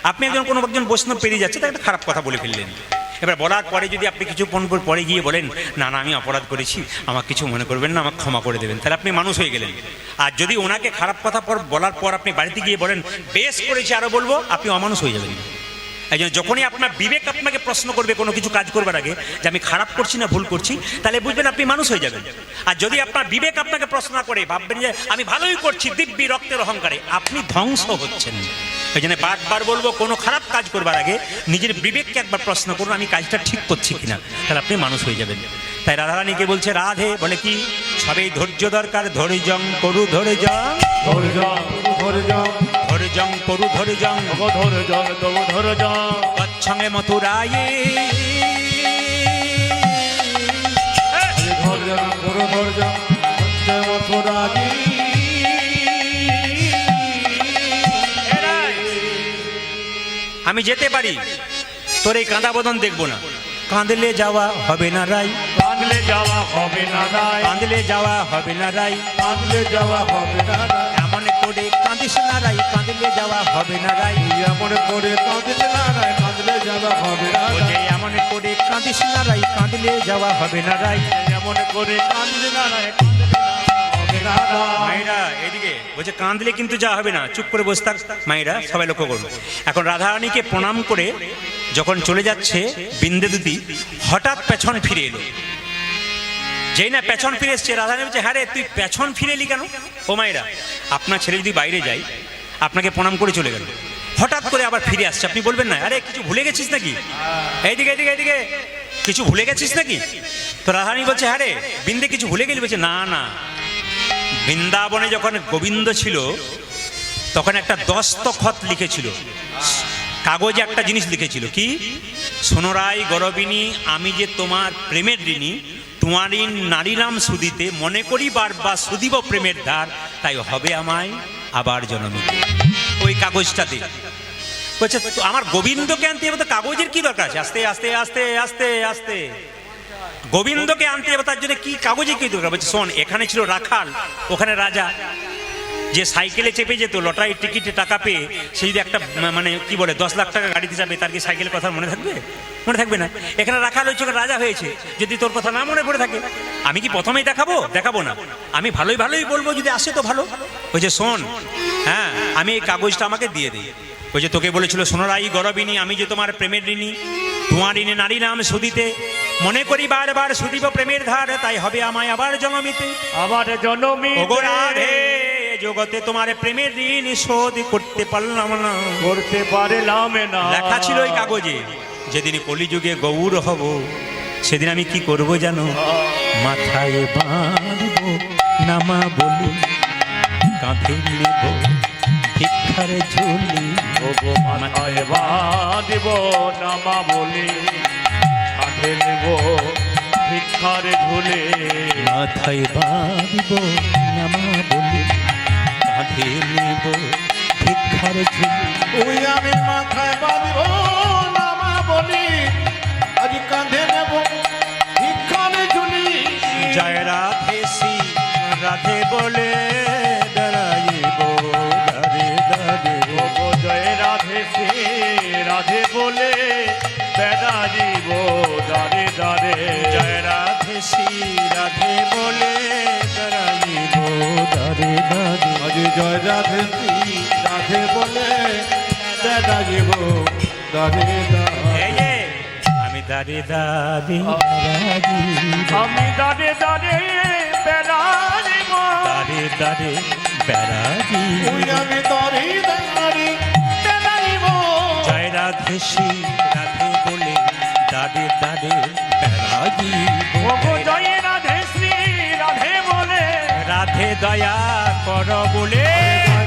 আপনি কোনো একজন বৈষ্ণব পেরিয়ে যাচ্ছে, তাকে একটা খারাপ কথা বলে ফেললেন। এবার বলার পরে যদি আপনি কিছু পরে গিয়ে বলেন, না না আমি অপরাধ করেছি, আমাকে কিছু মনে করবেন না, আমাকে ক্ষমা করে দেবেন, তাহলে আপনি মানুষ হয়ে গেলেন। আর যদি ওনাকে খারাপ কথা বলার পর আপনি বাড়িতে গিয়ে বলেন, বেশ করেছি আরো বলবো, আপনি অমানুষ হয়ে যাবেন। এই জন্য যখনই আপনার বিবেক আপনাকে প্রশ্ন করবে কোনো কিছু কাজ করবার আগে যে আমি খারাপ করছি না ভুল করছি, তাহলে বুঝবেন আপনি মানুষ হয়ে যাবেন। আর যদি আপনার বিবেক আপনাকে প্রশ্ন না করে, ভাববেন যে আমি ভালোই করছি দিব্যি রক্তের অহংকারে, আপনি ধ্বংস হচ্ছেন। এই জন্য বারবার বলবো, কোনো খারাপ কাজ করবার আগে নিজের বিবেককে একবার প্রশ্ন করুন, আমি কাজটা ঠিক করছি কিনা, তাহলে আপনি মানুষ হয়ে যাবেন। তাই রাধারানীকে বলছে, রাধে বলে কি, সবেই ধৈর্য দরকার, ধৈর্যং করু ধৈর্যং, ধরে যাও ধরে যাও। ধৈর্যং করু ধৈর্যং, ধরে যাও তবু ধরে যাও। তৎসঙ্গে মথুরায়ে, ধরে যাও করো ধরে যাও। জয় মথুরাজি। আমি যেতে পারি, তোর এই কাঁদা বদন দেখবো না। কাঁদলে যাওয়া হবে না রাই, কাঁদলে যাওয়া হবে না রায়, কাঁদলে যাওয়া হবে না রাই, কাঁদলে যাওয়া হবে না রাই। এমন করে কাঁদিস না রাই, কাঁদলে যাওয়া হবে না রাই, এমন করে কাঁদলে না রাই, কাঁদলে যাওয়া হবে না ও যে রাই। এমন করে কাঁদিস না রাই, কাঁদলে যাওয়া হবে না রাই। এমন করে কাঁদলে না রায়, কাঁদলে হবে না রাই। মায়েরা এদিকে বলছে, কাঁদলে কিন্তু যা হবে না, চুপ করে বসে থাক। মায়েরা সবাই লক্ষ্য করুন। এখন রাধারানীকে প্রণাম করে যখন চলে যাচ্ছে বিন্দেদুতি, হঠাৎ পেছন ফিরে এলো। যেই না পেছন ফিরে এসছে, রাধারানী বলছে, হ্যাঁ রে তুই পেছন ফিরে এলি কেন? ও মায়েরা, আপনার ছেলে যদি বাইরে যায়, আপনাকে প্রণাম করে চলে গেল, হঠাৎ করে আবার ফিরে আসছে, আপনি বলবেন না, আরে কিছু ভুলে গেছিস নাকি? এইদিকে এইদিকে এইদিকে, কিছু ভুলে গেছিস নাকি? তো রাধারানী বলছে, হ্যাঁ রে বিন্দে কিছু ভুলে গেলি? বলছে, না না, বৃন্দাবনে যখন গোবিন্দ ছিল তখন একটা দস্তখত লিখেছিল, কাগজে একটা জিনিস লিখেছিল, কি? সোনরাই গরবিনী, আমি যে তোমার প্রেমের ঋণী, তোমারই নারীরাম সুদিতে, মনে করি বারবার সুদিব প্রেমের ধার, তাই হবে আমায় আবার জনমিতে। ওই কাগজটাতে বলছে, তো আমার গোবিন্দকে আনতে হবে, তো কাগজের কি দরকার আছে? আস্তে আস্তে আস্তে আস্তে আস্তে গোবিন্দকে আনতে হবে, তার জন্য কি কাগজে কি দরকার? বলছে, শোন, এখানে ছিল রাখাল, ওখানে রাজা। যে সাইকেলে চেপে যেত লটারি টিকিটে টাকা পেয়ে, সে যদি একটা মানে কি বলে 10 লাখ টাকা গাড়িতে যাবে, তার কি সাইকেলের কথা মনে থাকবে? মনে থাকবে না। এখানে রাখাল হয়েছে, রাজা হয়েছে, যদি তোর কথা না মনে পড়ে থাকে, আমি কি প্রথমেই দেখাবো? দেখাবো না, আমি ভালোই ভালোই বলবো, যদি আসে তো ভালো। বলছে, শোন, হ্যাঁ আমি এই কাগজটা আমাকে দিয়ে দিই। বলছে, তোকে বলেছিল সোনরাই গরবিনী, আমি যে তোমার প্রেমের ঋণী, তোমার ঋণে নারী নাম সুদিতে, মনে করি বারবার সুদিব প্রেমের ধার, তাই হবে আমায় আবার জনমিতে। আবার জনমি ওগো রাধে, জগতে তোমার প্রেমের ঋণ শোধ করতে পারলাম না। করতে পারলাম না। লেখা ছিল ওই কাগজে, যেদিন কলিযুগে গৌর হব, সেদিন আমি কি করব জানো? মাথায় বাঁধব নামা বলি, কাঁধে নেব ভিক্ষার ঝুলি। ওগো মাথায় বাঁধিব নামা বলি, কাঁধে নেব ভিক্ষার ঝুলে। মাথায় বাঁধব নামা বলি, কাঁধে নেব ভিক্ষার ঘর ঝুলি ওই আমি মাথায় বাঁধব নামা বলি আজ কাঁধে নেব ভিক্ষানে ঝুলি জয় রাধে শ্রী রাধে বলে বেড়াইব দারে দারে ওগো জয় রাধে শ্রী রাধে বলে বেড়াইব দারে দারে জয় রাধে শ্রী রাধে বলে বেড়াইব দারে দারে আজ জয় রাধে শ্রী রাধে বলে দাদা জীব দাদে এই যে, আমি দারে দারে বেড়াইব আমি দারে দারে বেড়াইব দারে দারে বেড়াইব ওই আমি তরি দাঁড়ি বেড়াইব জয় রাধে শ্রী রাধে বলে দারে দারে বেড়াইব ওগো জয় রাধে শ্রী রাধে বলে রাধে দয়া কর বলে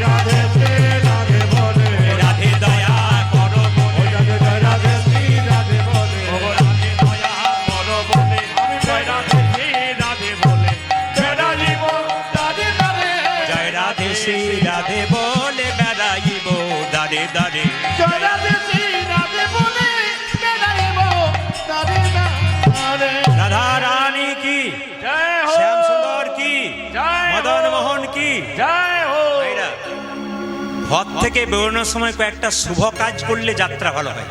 রাধে শ্রী রাধে বলে রাধে দয়া কর বলে জয় রাধে শ্রী রাধে বলে ওগো রাধে দয়া করো বলে জয় রাধে শ্রী রাধে বলে বেড়াইব দাদে দাদে জয় রাধে শ্রী রাধে বলে বেড়াইব দারে দারে জয় রাধে শ্রী রাধে বলে বেড়াইব দাদে দাদে রাধা রানী কি জয় হো শ্যাম সুন্দর কি জয় হো। মদন মোহন কি জয় হো ভাইরা, ঘর থেকে বেরোনোর সময় কয়েকটা শুভ কাজ করলে যাত্রা ভালো হয়।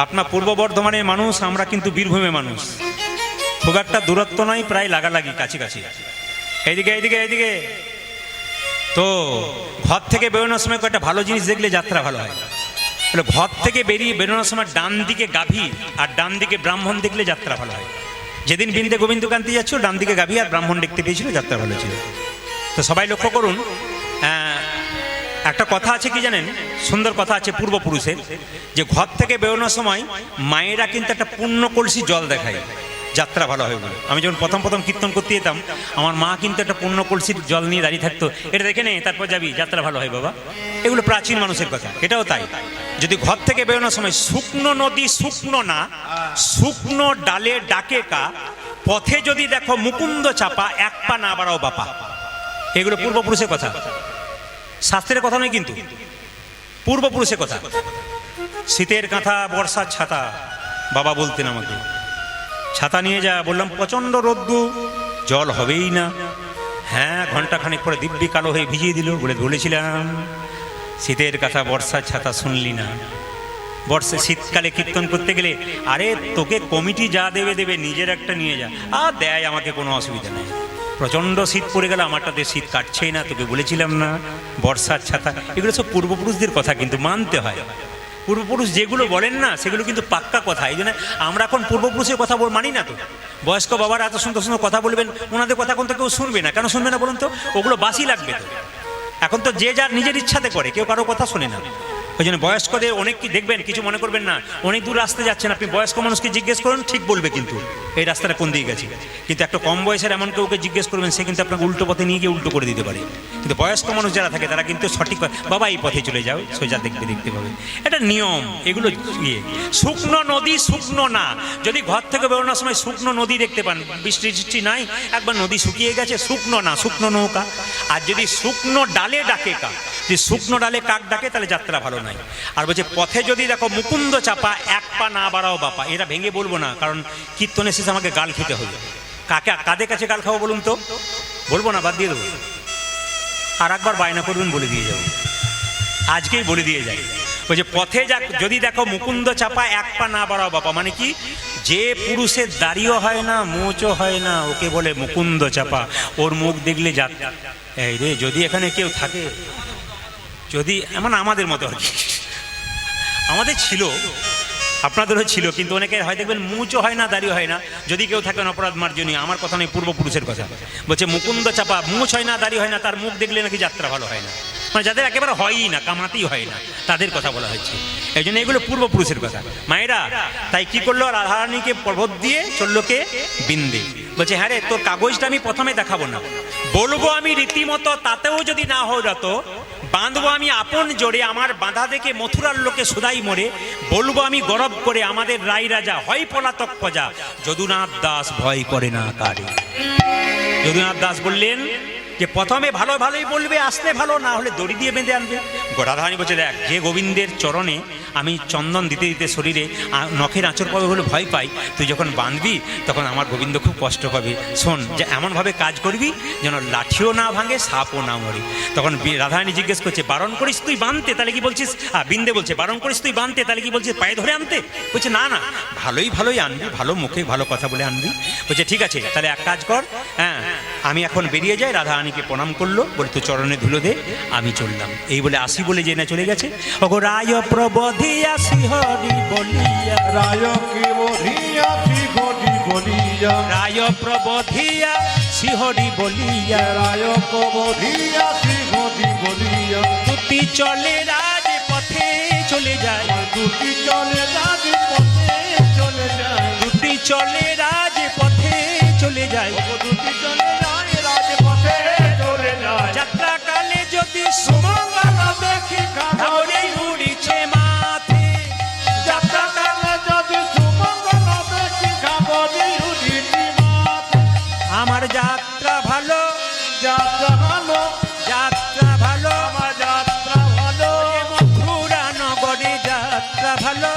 আপনার পূর্ব বর্ধমানের মানুষ, আমরা কিন্তু বীরভূমের মানুষ, খুব একটা দূরত্ব নয়, প্রায় লাগালাগি কাছাকাছি। এইদিকে এইদিকে এইদিকে তো ঘর থেকে বেরোনোর সময় কয়েকটা ভালো জিনিস দেখলে যাত্রা ভালো হয়। তাহলে ঘর থেকে বেরোনোর সময় ডান দিকে গাভী আর ডান দিকে ব্রাহ্মণ দেখলে যাত্রা ভালো হয়। যেদিন বৃন্দে গোবিন্দ কান্তি যাচ্ছিল, ডান দিকে গাভী আর ব্রাহ্মণ দেখতে পেয়েছিল, যাত্রা ভালো ছিল। তো সবাই লক্ষ্য করুন, একটা কথা আছে কি জানেন, সুন্দর কথা আছে পূর্বপুরুষের, যে ঘর থেকে বেরোনোর সময় মায়েরা কিন্তু একটা পূর্ণ কলসি জল দেখায়, যাত্রা ভালো হয় বলে। আমি যখন প্রথম প্রথম কীর্তন করতে যেতাম, আমার মা কিন্তু একটা পূর্ণ কলসির জল নিয়ে দাঁড়িয়ে থাকতো, এটা দেখে নে তারপর যাবি, যাত্রা ভালো হয় বাবা। এগুলো প্রাচীন মানুষের কথা, এটাও তাই। যদি ঘর থেকে বেরোনোর সময় শুকনো নদী শুকনো না, শুকনো ডালে ডাকে কা, পথে যদি দেখো মুকুন্দ চাপা, এক পা না বাড়াও বাপা। এগুলো পূর্বপুরুষের কথা, শাস্ত্রের কথা নয়, কিন্তু পূর্বপুরুষের কথা। শীতের কাঁথা বর্ষার ছাতা, বাবা বলতেন আমাকে, ছাতা নিয়ে যা। বললাম প্রচণ্ড রোদ্দু, জল হবেই না। হ্যাঁ, ঘন্টাখানেক পরে দিব্যি কালো হয়ে ভিজিয়ে দিল, বলেছিলাম শীতের কাঁথা বর্ষার ছাতা শুনলি না। শীতকালে কীর্তন করতে গেলে, আরে তোকে কমিটি যা দেবে দেবে, নিজের একটা নিয়ে যা। আর দেয়, আমাকে কোনো অসুবিধা নেই। প্রচণ্ড শীত পড়ে গেল, আমারটাতে শীত কাটছেই না, তোকে বলেছিলাম না বর্ষার ছাতা। এগুলো সব পূর্বপুরুষদের কথা, কিন্তু মানতে হয়। পূর্বপুরুষ যেগুলো বলেন না, সেগুলো কিন্তু পাক্কা কথা। এই জন্য আমরা এখন পূর্বপুরুষের কথা মানি না। তো বয়স্ক বাবারা এত সুন্দর সুন্দর কথা বলবেন, ওনাদের কথা কিন্তু কেউ শুনবে না। কেন শুনবে না বলুন তো? ওগুলো বাসি লাগবে। তো এখন তো যে যার নিজের ইচ্ছাতে করে, কেউ কারো কথা শোনে না। ওই জন্য বয়স্কদের অনেক কি দেখবেন, কিছু মনে করবেন না, অনেক দূর রাস্তা যাচ্ছেন আপনি, বয়স্ক মানুষকে জিজ্ঞেস করুন, ঠিক বলবে কিন্তু এই রাস্তাটা কোন দিকে গেছে। কিন্তু একটা কম বয়সের এমন কেউকে জিজ্ঞেস করবেন, সে কিন্তু আপনাকে উল্টো পথে নিয়ে গিয়ে উল্টো করে দিতে পারে। কিন্তু বয়স্ক মানুষ যারা থাকে, তারা কিন্তু সঠিক, বাবা এই পথে চলে যাও, সোজা দেখতে পাবে। এটা নিয়ম। এগুলো শুকনো নদী শুকনো না। যদি ঘর থেকে বেরোনোর সময় শুকনো নদী দেখতে পান, বৃষ্টি নাই, একবার নদী শুকিয়ে গেছে, শুকনো না, শুকনো নৌকা। আর যদি শুকনো ডালে ডাকে কা, যদি শুকনো ডালে কাক ডাকে, তাহলে যাত্রা ভালো নাই। আর বলছে পথে যদি দেখো মুকুন্দ চাপা, এক পা না বাড়াও বাপা। এটা ভেঙে বলবো না, কারণ কীর্তনের শেষে আমাকে গাল খেতে হবে। কাদের কাছে গাল খাবো বলুন তো? বলবো না, বাদ দিয়ে দেবো। আর একবার বায়না করবেন, বলে দিয়ে যাবো, আজকেই বলে দিয়ে যাই। বলছে পথে যদি দেখো মুকুন্দ চাপা, এক পা না বাড়াও বাপা। মানে কি? যে পুরুষের দাড়িও হয় না, মোচও হয় না, ওকে বলে মুকুন্দ চাপা। ওর মুখ দেখলে এই রে, যদি এখানে কেউ থাকে, যদি এমন আমাদের মতো আর কি, আমাদের ছিল, আপনাদেরও ছিল, কিন্তু অনেকের হয় দেখবেন মুচও হয় না, দাড়িও হয় না। যদি কেউ থাকেন অপরাধ মার্জনীয়, আমার কথা নয়, পূর্বপুরুষের কথা। বলছে মুকুন্দ চাপা, মুচ হয় না, দাড়ি হয় না, তার মুখ দেখলে নাকি যাত্রা ভালো হয় না। মানে যাদের একেবারে হয়ই না, কামাতেই হয় না, তাদের কথা বলা হচ্ছে। এই জন্য এগুলো পূর্বপুরুষের কথা। মায়েরা তাই কি করলো, রাধারানীকে পর্বত দিয়ে চললো কে? বিন্দে। বলছে হ্যাঁ রে, তোর কাগজটা আমি প্রথমে দেখাবো না, বলবো আমি রীতিমতো, তাতেও যদি না হয় রত, বাঁধবো আমি আপন জোরে, আমার বাঁধা দেখে মথুরার লোকে সুদাই মরে, বলবো আমি গরব করে, আমাদের রাই রাজা হয় পলাতক প্রজা, যদুনাথ দাস ভয় করে না কারে। যদুনাথ দাস বললেন যে প্রথমে ভালোই বলবে, আসলে ভালো, না হলে দড়ি দিয়ে বেঁধে আনবে। দেখো রাধারানী বলছে, দেখ যে গোবিন্দের চরণে আমি চন্দন দিতে দিতে শরীরে নখের আঁচড় পাবে বলে ভয় পাই, তুই যখন বাঁধবি তখন আমার গোবিন্দ খুব কষ্ট পাবে। শোন, যে এমনভাবে কাজ করবি যেন লাঠিও না ভাঙে, সাপও না মরে। তখন রাধারানী জিজ্ঞেস করছে, বারণ করিস তুই বাঁধতে, তাহলে কি বলছিস? বিন্দে বলছে, বারণ করিস তুই বাঁধতে, তাহলে কি বলছিস পায়ে ধরে আনতে? বলছে না না, ভালোই আনবি, ভালো মুখে ভালো কথা বলে আনবি। বলছে ঠিক আছে, তাহলে এক কাজ কর, হ্যাঁ আমি এখন বেরিয়ে যাই। রাধারানীকে প্রণাম করলো, বলে তো চরণে ধুলো দে, আমি চললাম। এই বলে আসি বলে যে না চলে গেছে। ওগো রায় প্রবোধিয়া শ্রীহরি বলিয়া, রায় কি বলিয়া শ্রীহরি বলিয়া, রায় প্রবোধিয়া শ্রীহরি বলিয়া, রায় কবধিয়া শ্রীহরি বলিয়া, দুটি চলে রাজ পথে চলে যায়, দুটি চলে রাজ পথে চলে যায়, দুটি চলে রাজ পথে চলে যায়, দুটি চলে যায় রাজপথে চলে যায়। যাত্রা কালে যদি সুমঙ্গল দেখি ঘাবড়ে উড়িছে মাথে, যাত্রা কালে যদি সুমঙ্গল দেখি ঘাবড়ে উড়িছে মাথে, আমার যাত্রা ভালো, যাত্রা ভালো, যাত্রা ভালো, আমার যাত্রা ভালো, মথুরা নগরে যাত্রা ভালো,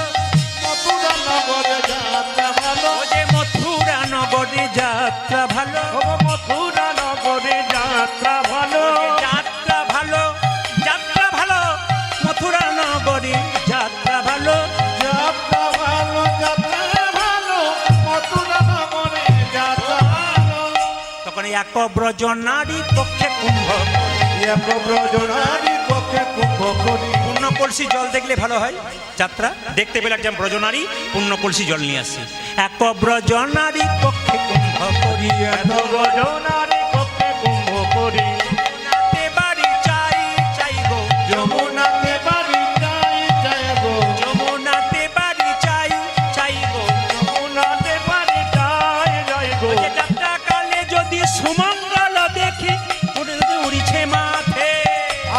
মথুরা নগরে যাত্রা ভালো, ও যে মথুরা নগরে যাত্রা ভালো, ও মথুরা নগরে যাত্রা ভালো, যাত্রা ভালো, যাত্রা ভালো, মথুরা নগরে যাত্রা ভালো। যাত্রা ভালো, যাত্রা ভালো, মথুরা নগরে যাত্রা ভালো। তখন এক ব্রজ নারী পক্ষে কুম্ভ, এক ব্রজনারী পক্ষে কুম্ভ করি, পূর্ণ কলসি জল দেখলে ভালো হয়। যাত্রা দেখতে পেলে একজন ব্রজনারী পূর্ণ কলসি জল নিয়ে আসছে। এক ব্রজনারী পক্ষে কুম্ভ করি, এত ব্রজনারী পক্ষে কুম্ভ করি, নাতে বাড়ি চাই চাই গো, যমুনাতে বাড়ি যাই যায় গো, যমুনাতে বাড়ি চাই চাই গো। যমুনাতে পারি যাই গো, ওই যে যাত্রা কালে যদি সুমঙ্গল দেখি উড়িছে মাথে,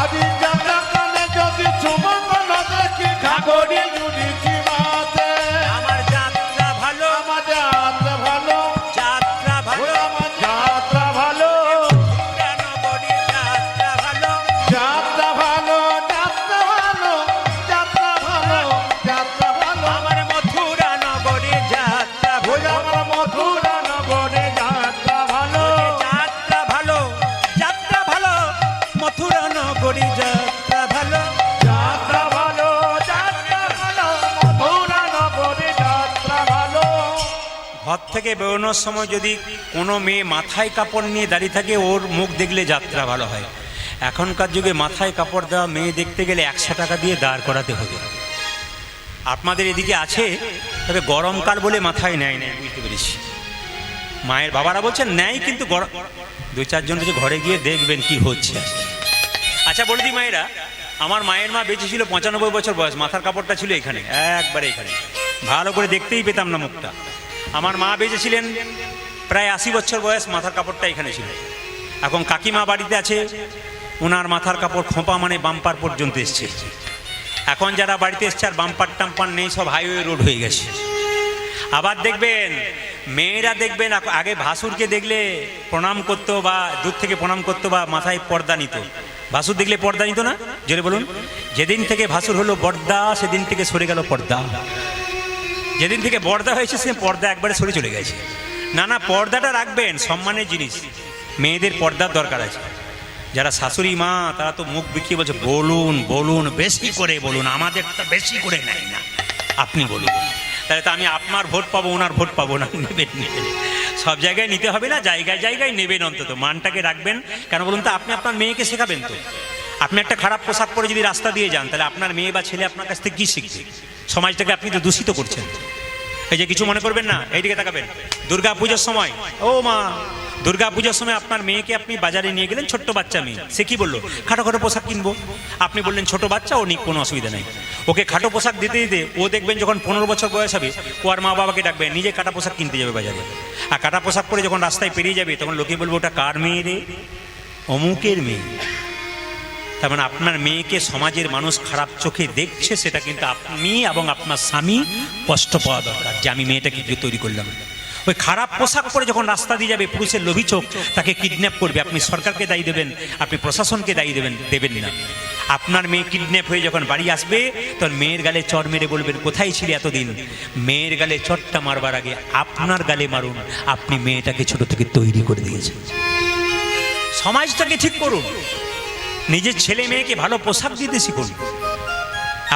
আদি যাত্রা কালে যদি সুমঙ্গল দেখি ঘাগরে উড়িছি মাথে, আমার যাত্রা ভালো, আমার যাত্রা ভালো, যাত্রা ভালো, আমার যাত্রা ভালো, মথুরা নগরে যাত্রা ভালো, যাত্রা ভালো, যাত্রা ভালো, যাত্রা ভালো, যাত্রা ভালো, আমার মথুরা নগরে যাত্রা ওই ভালো, আমার মথুরা মথুরা নগরে যাত্রা ভালো, যাত্রা ভালো, যাত্রা ভালো, মথুরা নগরে যাত্রা ভালো। যাত্রা ভালো, যাত্রা ভালো, মথুরা নগরে যাত্রা ভালো। ঘর থেকে বেরোনোর সময় যদি কোনো মেয়ে মাথায় কাপড় নিয়ে দাঁড়িয়ে থাকে, ওর মুখ দেখলে যাত্রা ভালো হয়। এখনকার যুগে মাথায় কাপড় দেওয়া মেয়ে দেখতে গেলে 100 টাকা দিয়ে দাঁড় করাতে হবে। আপনাদের এদিকে আছে, তবে গরমকাল বলে মাথায় নেয় না, বুঝতে পেরেছি। মায়ের বাবারা বলছেন নেয়, কিন্তু দুই চারজন যে ঘরে গিয়ে দেখবেন কি হচ্ছে। আচ্ছা বলে দিই মায়েরা, আমার মায়ের মা বেঁচে ছিল 95 বছর বয়স, মাথার কাপড়টা ছিল এখানে, একবারে এখানে, ভালো করে দেখতেই পেতাম না মুখটা। আমার মা বেঁচে ছিলেন প্রায় 80 বছর বয়স, মাথার কাপড়টা এখানে ছিল। এখন কাকিমা বাড়িতে আছে, ওনার মাথার কাপড় খোঁপা মানে বাম্পার পর্যন্ত এসছে। এখন যারা বাড়িতে এসছে আর বাম্পার টাম্পার নেই, সব হাইওয়ে রোড হয়ে গেছে। আবার দেখবেন মেয়েরা, দেখবেন আগে ভাসুরকে দেখলে প্রণাম করতো বা দূর থেকে প্রণাম করতো বা মাথায় পর্দা নিত। ভাসুর দেখলে পর্দা নিত না? জোরে বলুন। যেদিন থেকে ভাসুর হলো বর্দা, সেদিন থেকে সরে গেল পর্দা। যেদিন থেকে বর্দা হয়েছে সে পর্দা একবারে সরে চলে গেছে। না না, পর্দাটা রাখবেন, সম্মানের জিনিস। মেয়েদের পর্দার দরকার আছে। যারা শাশুড়ি মা তারা তো মুখ বিকিয়ে বলছে বলুন বলুন, বেশি করে বলুন, আমাদের তো বেশি করে নেয় না, আপনি বলুন। তাহলে তো আমি আপনার ভোট পাবো, ওনার ভোট পাবো না। নেবেন নেবেন, সব জায়গায় নিতে হবে না, জায়গায় জায়গায় নেবেন, অন্তত মানটাকে রাখবেন। কেন বলুন তো? আপনি আপনার মেয়েকে শেখাবেন তো। আপনি একটা খারাপ পোশাক পরে যদি রাস্তা দিয়ে যান, তাহলে আপনার মেয়ে বা ছেলে আপনার কাছ থেকে কী শিখবে? সমাজটাকে আপনি তো দূষিত করছেন। এই যে কিছু মনে করবেন না, এইদিকে তাকাবেন। দুর্গা পুজোর সময়, ও মা, দুর্গা পুজোর সময় আপনার মেয়েকে আপনি বাজারে নিয়ে গেলেন, ছোট্ট বাচ্চা মেয়ে, সে কি বললো? খাটো খাটো পোশাক কিনবো। আপনি বললেন ছোট বাচ্চা, ও নিক, কোনো অসুবিধা নেই। ওকে খাটো পোশাক দিতে দিতে ও দেখবেন যখন 15 বছর বয়স হবে, ও আর মা বাবাকে ডাকবে, নিজে কাটা পোশাক কিনতে যাবে বাজারে। আর কাটা পোশাক পরে যখন রাস্তায় পেরিয়ে যাবে, তখন লোকে বলবে ওটা কার মেয়ে রে? অমুকের মেয়ে। তার মানে আপনার মেয়েকে সমাজের মানুষ খারাপ চোখে দেখছে, সেটা কিন্তু আপনি এবং আপনার স্বামী কষ্ট পাওয়া দরকার, যে আমি মেয়েটাকে তৈরি করলাম। ওই খারাপ পোশাক পরে যখন রাস্তা দিয়ে যাবে, পুরুষের লোভী চোখ তাকে কিডন্যাপ করবে, আপনি সরকারকে দায়ী দেবেন, আপনি প্রশাসনকে দায়ী দেবেন না। আপনার মেয়ে কিডন্যাপ হয়ে যখন বাড়ি আসবে তখন মেয়ের গালে চড় মেরে বলবেন কোথায় ছিলে এতদিন। মেয়ের গালে চড়টা মারবার আগে আপনার গালে মারুন, আপনি মেয়েটাকে ছোট থেকে তৈরি করে দিয়েছেন। সমাজটাকে ঠিক করুন, নিজের ছেলে মেয়েকে ভালো পোশাক দিতে শিখুন।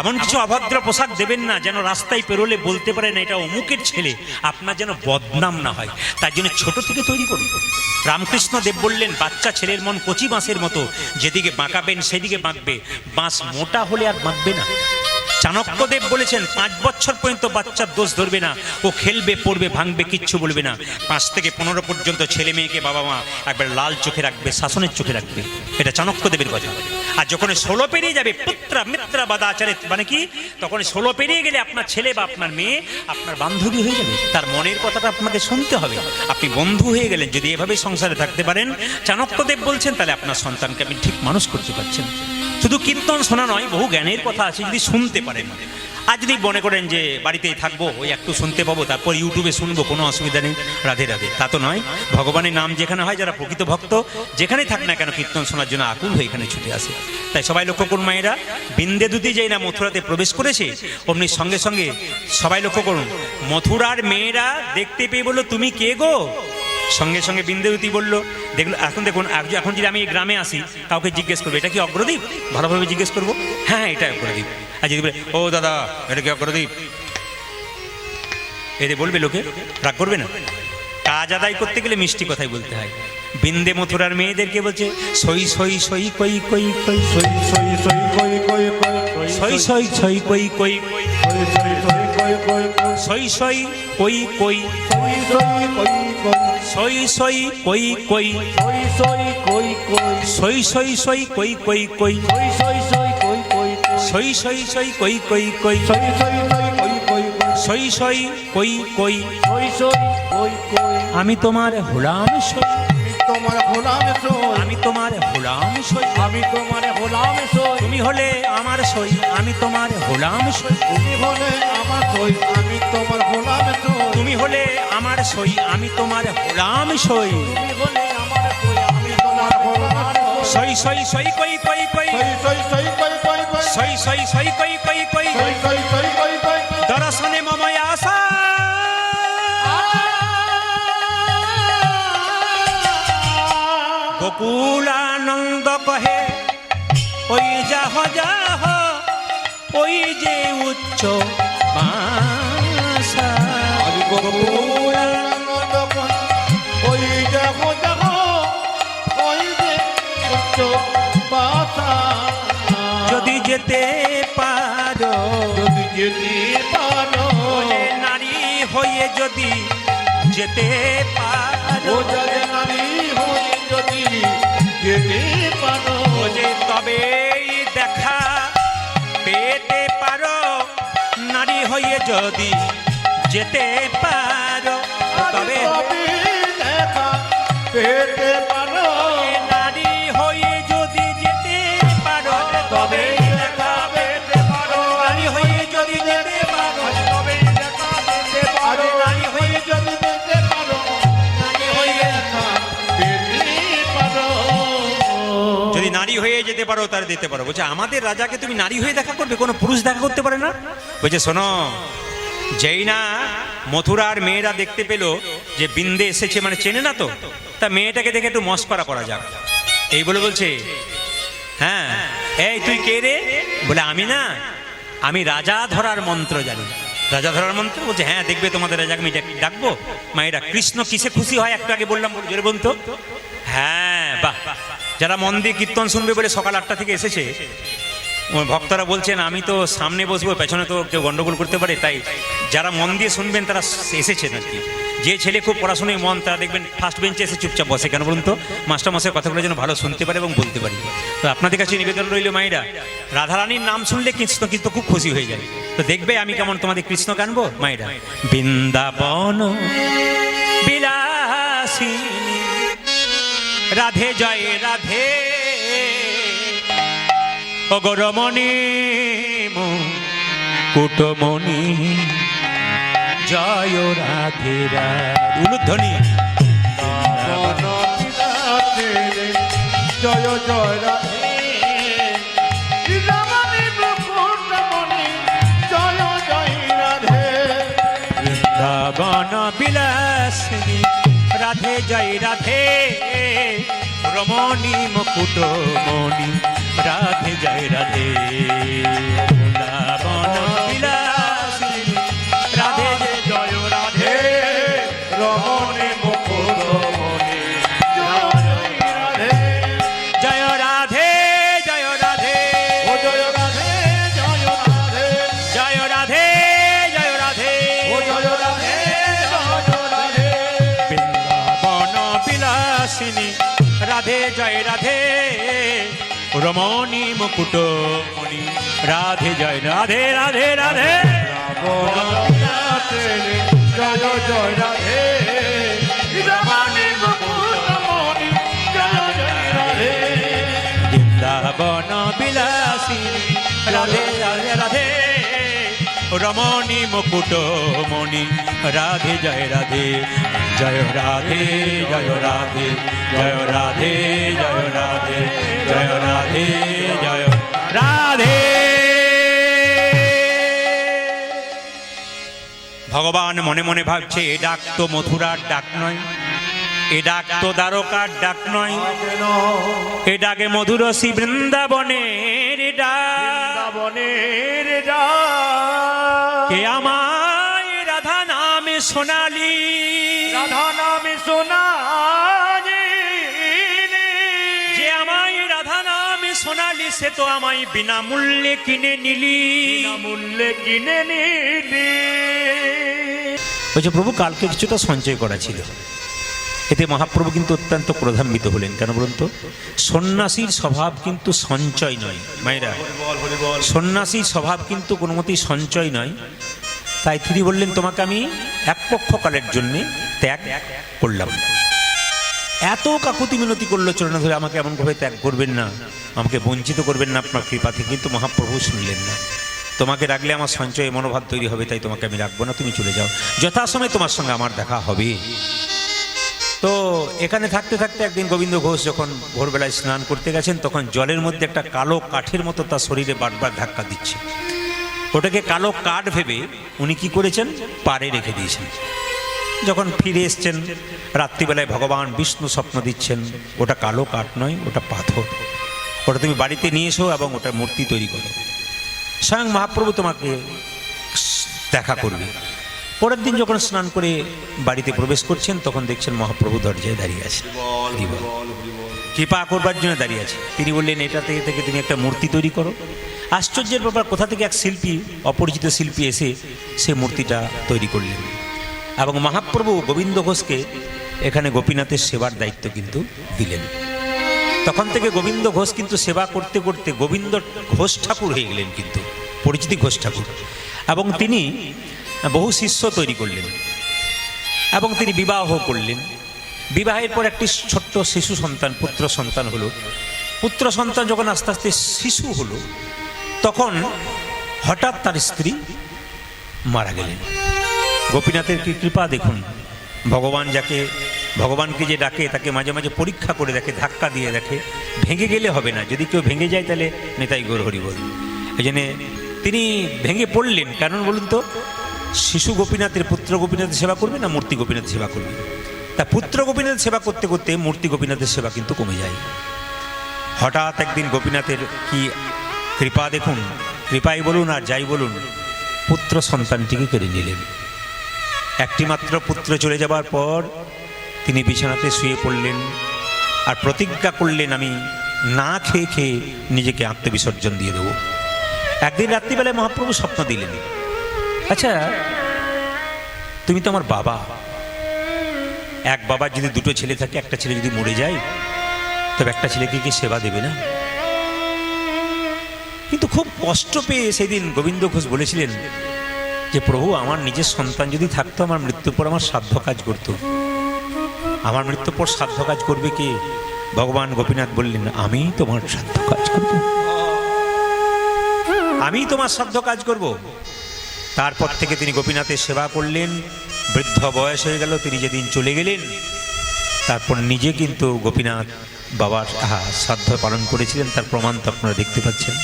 এমন কিছু অভদ্র পোশাক দেবেন না যেন রাস্তায় পেরোলে বলতে পারে না এটা অমুকের ছেলে, আপনার যেন বদনাম না হয়, তার জন্য ছোট থেকে তৈরি করুন। রামকৃষ্ণ দেব বললেন বাচ্চা ছেলের মন কচি বাঁশের মতো, যেদিকে বাঁকাবেন সেদিকে বাঁকবে, বাঁশ মোটা হলে আর বাঁকবে না। চাণক্যদেব বলেছেন 5 বছর পর্যন্ত বাচ্চার দোষ ধরবে না, ও খেলবে পড়বে ভাঙবে কিচ্ছু বলবে না। 5 থেকে 15 পর্যন্ত ছেলে মেয়েকে বাবা মা একবার লাল চোখে রাখবে, শাসনের চোখে রাখবে, এটা চাণক্যদেবের কথা। আর যখন 16 পেরিয়ে যাবে পুত্রা মিত্রা বাদাচারে, মানে কি তখন 16 পেরিয়ে গেলে আপনার ছেলে বা আপনার মেয়ে আপনার বান্ধবী হয়ে যাবে, তার মনের কথাটা আপনাকে শুনতে হবে। আপনি বন্ধু হয়ে গেলেন, যদি এভাবে সংসারে থাকতে পারেন চাণক্যদেব বলছেন, তাহলে আপনার সন্তানকে আপনি ঠিক মানুষ করতে পারছেন। শুধু কীর্তন শোনা নয়, বহু জ্ঞানের কথা আছে যদি শুনতে পারেন। আর যদি মনে করেন যে বাড়িতেই থাকবো, ওই একটু শুনতে পাবো তারপর ইউটিউবে শুনবো, কোনো অসুবিধা নেই, রাধে রাধে, তা তো নয়। ভগবানের নাম যেখানে হয়, যারা প্রকৃত ভক্ত যেখানেই থাক না কেন কীর্তন শোনার জন্য আকুল হয়ে এখানে ছুটে আসে। তাই সবাই লক্ষ্য করুন মায়েরা, বিন্দে দুতি যেই না মথুরাতে প্রবেশ করেছে অমনি সঙ্গে সঙ্গে সবাই লক্ষ্য করুন, মথুরার মেয়েরা দেখতে পেয়ে বললো তুমি কে গো। সঙ্গে সঙ্গে বিন্দেবতী বলল, দেখলো এখন দেখুন, এখন যদি আমি এই গ্রামে আসি কাউকে জিজ্ঞেস করবো এটা কি অগ্রদীপ, ভালোভাবে জিজ্ঞেস করবো, হ্যাঁ এটা অগ্রদীপ। আর যদি বলে ও দাদা এটা কি অগ্রদীপ, এতে বলবে লোকে, রাগ করবে না। কাজ আদায় করতে গেলে মিষ্টি কথাই বলতে হয়। বিন্দে মথুরার মেয়েদেরকে বলছে সই সই সই কই কই কই সই সই সই কই কই কই সই সই সই কই কই সই সই সই কই কই সই সই কই কই সই সই কই কই সই সই কই কই সই সই কই কই সই সই সই কই কই কই সই সই সই কই কই সই সই সই কই কই কই সই সই সই কই কই সই সই কই কই সই সই কই কই আমি তোমার হোলাম সই, তোমার গোলাম সই, আমি তোমার হোলাম সই, আমি তোমার গোলাম সই, তুমি হলে আমার সই, আমি তোমার হোলাম সই, তুমি হলে আমার সই, আমি তোমার গোলাম সই, তুমি হলে আমার সই, আমি তোমার হোলাম সই। তুমি হলে আমার সই, আমি তোমার গোলাম সই সই, সই সই কই কই কই সই সই সই কই কই কই সই সই সই কই কই কই সই সই সই কই কই কই দর্শনে মম আশা গোকুলানন্দ কহে ওই যাহ যাহ ওই যে উচ্চ বাসা। আমি গোকুলানন্দ কই ওই দেখো দেখো ওই যে উচ্চ বাসা, যদি যেতে পারো, যদি যেতে পারো, ওরে নারী হয়ে যদি যেতে পারো, ও যাদের নারী হয়ে যদি যেতে পারো, ওরে তবেই দেখা পেতে পারো, নারী হয়ে যদি যেতে পারো, তবে তবে দেখা পেতে পারো, নারী হয়ে যদি যেতে পারো, তবে দেখা পেতে পারো, নারী হয়ে যদি যেতে পারো, তবে দেখা পেতে পারো, নারী হয়ে যদি যেতে পারো, নারী হয়ে দেখা পেতে পারো। যদি নারী হয়ে যেতে পারো তার দিতে পারো। বলছে আমাদের রাজাকে তুমি নারী হয়ে দেখা করবে, কোনো পুরুষ দেখা করতে পারে না। বলছে শোনো, যেই না মথুরার মেয়েরা দেখতে পেল যে বিন্দে এসেছে, মানে চেনে না তো, তা মেয়েটাকে দেখে একটু মস্করা করা যাক, এই বলে বলছে হ্যাঁ এই তুই কে রে, বলে আমি না, আমি রাজা ধরার মন্ত্র জানি। রাজা ধরার মন্ত্র, বলছে হ্যাঁ দেখবে তোমাদের রাজাকে আমি ডাকবো। মায়েরা কৃষ্ণ কিসে খুশি হয় একটু আগে বললাম, জোরে বলতো, হ্যাঁ বাহ। যারা মন দিয়ে কীর্তন শুনবে বলে সকাল 8টা থেকে এসেছে, ভক্তরা বলছেন আমি তো সামনে বসবো, পেছনে তো কেউ গন্ডগোল করতে পারে, তাই যারা মন দিয়ে শুনবেন তারা এসেছেন আর কি। যে ছেলে খুব পড়াশোনায় মন, তারা দেখবেন ফার্স্ট বেঞ্চে এসে চুপচাপ বসে, কেন বলুন তো, মাস্টারমশাইয়ের কথাগুলো যেন ভালো শুনতে পারে এবং বলতে পারি। তো আপনাদের কাছে নিবেদন রইল মায়েরা, রাধারানীর নাম শুনলে কৃষ্ণ কিন্তু খুব খুশি হয়ে যায়। তো দেখবে আমি কেমন তোমাদের কৃষ্ণ কানবো মায়েরা। বৃন্দাবন বিলাসিনী রাধে জয় রাধে, অগরমণি কুটমণি জয় রাধে রাধে। উলুধ্বনি জয় জয় রাধে বৃন্দাবন বিলাসিনী রাধে জয় রাধে রমণী মুকুট মণি রাধে জয় রাধে বৃন্দাবন বিলাসিনী রাধে জয় রাধে রমণী মুকুটমণি রাধে জয় রাধে জয় রাধে ও জয় রাধে জয় রাধে জয় রাধে জয় রাধে ও জয় রাধে জয় রাধে বৃন্দাবন বিলাসিনী রাধে জয় রাধে রমণী মুকুট মণি রাধে জয় রাধে রাধে রাধে জয় জয় রাধে রমণী মুকুটমণি জয় জয় রাধে বৃন্দাবন বিলাসিনী রাধে রাধে রাধে রমণী মুকুট মণি রাধে জয় রাধে জয় রাধে জয় রাধে জয় রাধে জয় রাধে জয় রাধে জয় রাধে। ভগবান মনে মনে ভাবছে এ ডাক তো মথুরার ডাক নয়, এ ডাক তো দ্বারকার ডাক নয়, এ ডাকে মধুরসী বৃন্দাবনের ডাক। বনের ডাক কে আমায় রাধা নামে সোনালি, রাধা নামে সোনালি যে আমায় রাধা নামে সোনালি সে তো আমায় বিনামূল্যে কিনে নিলি। মূল্যে কিনে নিলি বলছে প্রভু কালকে কিছুটা সঞ্চয় করা ছিল। এতে মহাপ্রভু কিন্তু অত্যন্ত ক্রোধান্বিত হলেন। কেন বলুন তো? সন্ন্যাসীর স্বভাব কিন্তু সঞ্চয় নয় মায়েরা, সন্ন্যাসীর স্বভাব কিন্তু কোনো মতেই সঞ্চয় নয়। তাই তিনি বললেন তোমাকে আমি এক পক্ষকালের জন্য ত্যাগ করলাম। এত কাকুতি মিনতি করলো চরণে ধরে, আমাকে এমনভাবে ত্যাগ করবেন না, আমাকে বঞ্চিত করবেন না আপনার কৃপাতে। কিন্তু মহাপ্রভু শুনলেন না। তোমাকে রাখলে আমার সঞ্চয়ে মনোভাব তৈরি হবে, তাই তোমাকে আমি রাখবো না, তুমি চলে যাও, যথাসময়ে তোমার সঙ্গে আমার দেখা হবে। তো এখানে থাকতে থাকতে একদিন গোবিন্দ ঘোষ যখন ভোরবেলায় স্নান করতে গেছেন, তখন জলের মধ্যে একটা কালো কাঠের মতো তার শরীরে বারবার ধাক্কা দিচ্ছে। ওটাকে কালো কাঠ ভেবে উনি কি করেছেন, পাড়ে রেখে দিয়েছেন। যখন ফিরে এসছেন রাত্রিবেলায় ভগবান বিষ্ণু স্বপ্ন দিচ্ছেন, ওটা কালো কাঠ নয়, ওটা পাথর, ওটা তুমি বাড়িতে নিয়ে এসো এবং ওটা মূর্তি তৈরি করো, স্বয়ং মহাপ্রভু তোমাকে দেখা করবে। পরের দিন যখন স্নান করে বাড়িতে প্রবেশ করছেন, তখন দেখছেন মহাপ্রভু দরজায় দাঁড়িয়ে আছে, কৃপা করবার জন্য দাঁড়িয়ে আছে। তিনি বললেন এটা থেকে তুমি একটা মূর্তি তৈরি করো। আশ্চর্যের ব্যাপার, কোথা থেকে এক শিল্পী, অপরিচিত শিল্পী এসে সে মূর্তিটা তৈরি করলেন। এবং মহাপ্রভু গোবিন্দ ঘোষকে এখানে গোপীনাথের সেবার দায়িত্ব কিন্তু দিলেন। তখন থেকে গোবিন্দ ঘোষ কিন্তু সেবা করতে করতে গোবিন্দ ঘোষ ঠাকুর হয়ে গেলেন, কিন্তু পরিচিতি ঘোষ ঠাকুর। এবং তিনি বহু শিষ্য তৈরি করলেন এবং তিনি বিবাহ করলেন। বিবাহের পর একটি ছোট্ট শিশু সন্তান, পুত্র সন্তান হলো। পুত্র সন্তান যখন আস্তে আস্তে শিশু হলো, তখন হঠাৎ তার স্ত্রী মারা গেলেন। গোপীনাথের কি কৃপা দেখুন, ভগবানকে যে ডাকে তাকে মাঝে মাঝে পরীক্ষা করে দেখে, ধাক্কা দিয়ে দেখে। ভেঙে গেলে হবে না, যদি কেউ ভেঙে যায় তাহলে নেতাই গৌর হরি বল। এই জন্যে তিনি ভেঙে পড়লেন। কারণ বলুন তো, শিশু গোপীনাথের, পুত্র গোপীনাথের সেবা করবে না মূর্তি গোপীনাথের সেবা করবে? তা পুত্র গোপীনাথের সেবা করতে করতে মূর্তি গোপীনাথের সেবা কিন্তু কমে যায়। হঠাৎ একদিন গোপীনাথের কি কৃপা দেখুন, কৃপাই বলুন আর যাই বলুন, পুত্র সন্তানটিকে কেড়ে নিলেন। একটি মাত্র পুত্র চলে যাবার পর তিনি বিছানাতে শুয়ে পড়লেন আর প্রতিজ্ঞা করলেন, আমি না খেয়ে খেয়ে নিজেকে আত্মবিসর্জন দিয়ে দেবো। একদিন রাত্রিবেলায় মহাপ্রভু স্বপ্ন দিলেন, আচ্ছা তুমি তো আমার বাবা, এক বাবার যদি দুটো ছেলে থাকে, একটা ছেলে যদি মরে যায়, তবে একটা ছেলেকে কি সেবা দেবে না? কিন্তু খুব কষ্ট পেয়ে সেদিন গোবিন্দ ঘোষ বলেছিলেন যে প্রভু, আমার নিজের সন্তান যদি থাকতো, আমার মৃত্যুর পর আমার সাধ্য কাজ করত। আমার মৃত্যুর পর সাধ্য কাজ করবে কে? ভগবান গোপীনাথ বললেন, আমি তোমার সাধ্য কাজ করব, আমি তোমার সাধ্য কাজ করব। তারপর থেকে তিনি গোপীনাথের সেবা করলেন। বৃদ্ধ বয়স হয়ে গেল, তিনি যেদিন চলে গেলেন, তারপর নিজে কিন্তু গোপীনাথ বাবার শ্রাদ্ধ পালন করেছিলেন। তার প্রমাণ তো আপনারা দেখতে পাচ্ছেন।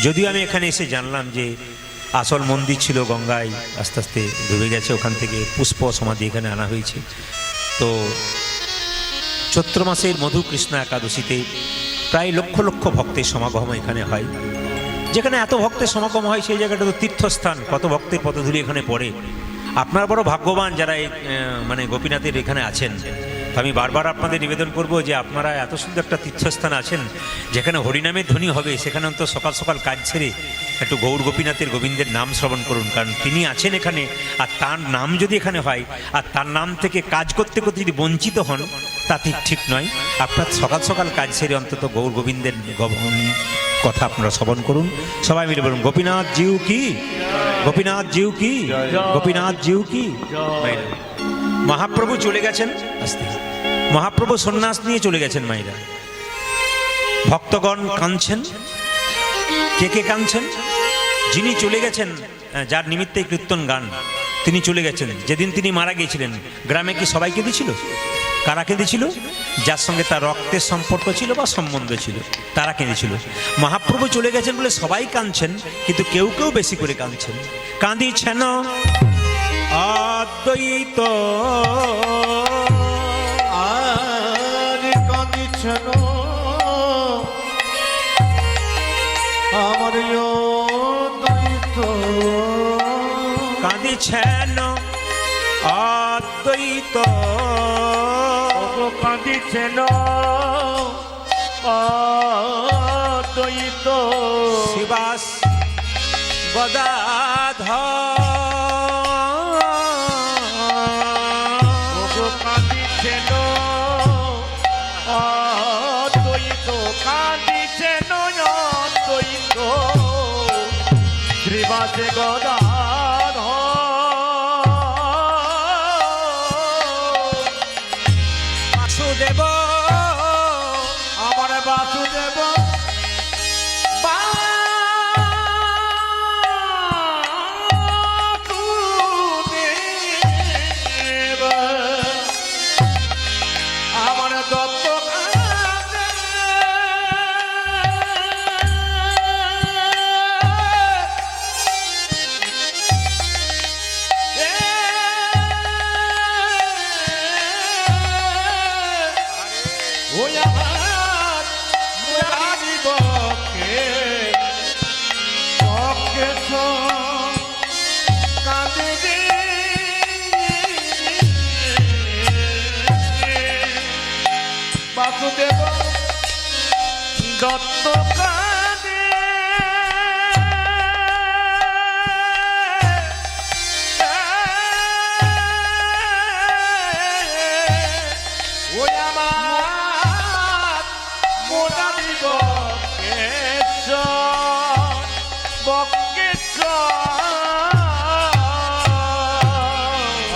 যদিও আমি এখানে এসে জানলাম যে আসল মন্দির ছিল গঙ্গায়, আস্তে আস্তে ডুবে গেছে, ওখান থেকে পুষ্প সমাধি এখানে আনা হয়েছে। তো চৈত্র মাসের মধু কৃষ্ণা একাদশীতে প্রায় লক্ষ লক্ষ ভক্তের সমাগম এখানে হয়। যেখানে এত ভক্তের সমাগম হয় সেই জায়গাটা তো তীর্থস্থান, কত ভক্তের পদধূলি এখানে পড়ে। আপনারা বড় ভাগ্যবান যারা এই মানে গোপীনাথের এখানে আছেন। তো আমি বারবার আপনাদের নিবেদন করব যে আপনারা এত সুন্দর একটা তীর্থস্থান আছেন যেখানে হরিনামের ধ্বনি হবে, সেখানে অন্তত সকাল সকাল কাজ ছেড়ে একটু গৌর গোপীনাথের গোবিন্দের নাম শ্রবণ করুন। কারণ তিনি আছেন এখানে, আর তার নাম যদি এখানে হয় আর তার নাম থেকে কাজ করতে করতে যদি বঞ্চিত হন তা ঠিক নয়। আপনার সকাল সকাল কাজ সেরে অন্তত গৌর গোবিন্দের কথা আপনারা শ্রবণ করুন। সবাই মিলে বলুন গোপীনাথ জিউ কি, গোপীনাথ জিউ কি, গোপীনাথ জিউ কি। মহাপ্রভু চলে গেছেন, আস্তে মহাপ্রভু সন্ন্যাস নিয়ে চলে গেছেন মায়েরা। ভক্তগণ কাঁদছেন। কে কে কাঁদছেন? যিনি চলে গেছেন, যার নিমিত্তে কীর্তন গান, তিনি চলে গেছেন। যেদিন তিনি মারা গিয়েছিলেন গ্রামে কি সবাই কেঁদেছিল? কারা কেঁদেছিল? যার সঙ্গে তার রক্তের সম্পর্ক ছিল বা সম্বন্ধ ছিল, তারা কেঁদেছিল। মহাপ্রভু চলে গেছেন বলে সবাই কাঁদছেন, কিন্তু কেউ কেউ বেশি করে কাঁদছেন। কাঁদিছেন অদ্বৈত, আর কাঁদিছেন আমার অদ্বৈত, কাঁদিছেন অদ্বৈত, কাঁদিছেন অদ্বৈত, শিবাস গদাধর, কাঁদিছেন অদ্বৈত, কাঁদিছেন অদ্বৈত, শ্রীবাসে গদাধর। বাসুদেব আমার বাসুদেব, বাসুদেব আমার দত্ত কাঁদে, ওই আমার মুরারি বকে বকে কাঁদে রে, বাসুদেব দত্ত কাঁদে, ওই আমার মুরারি বকে বকে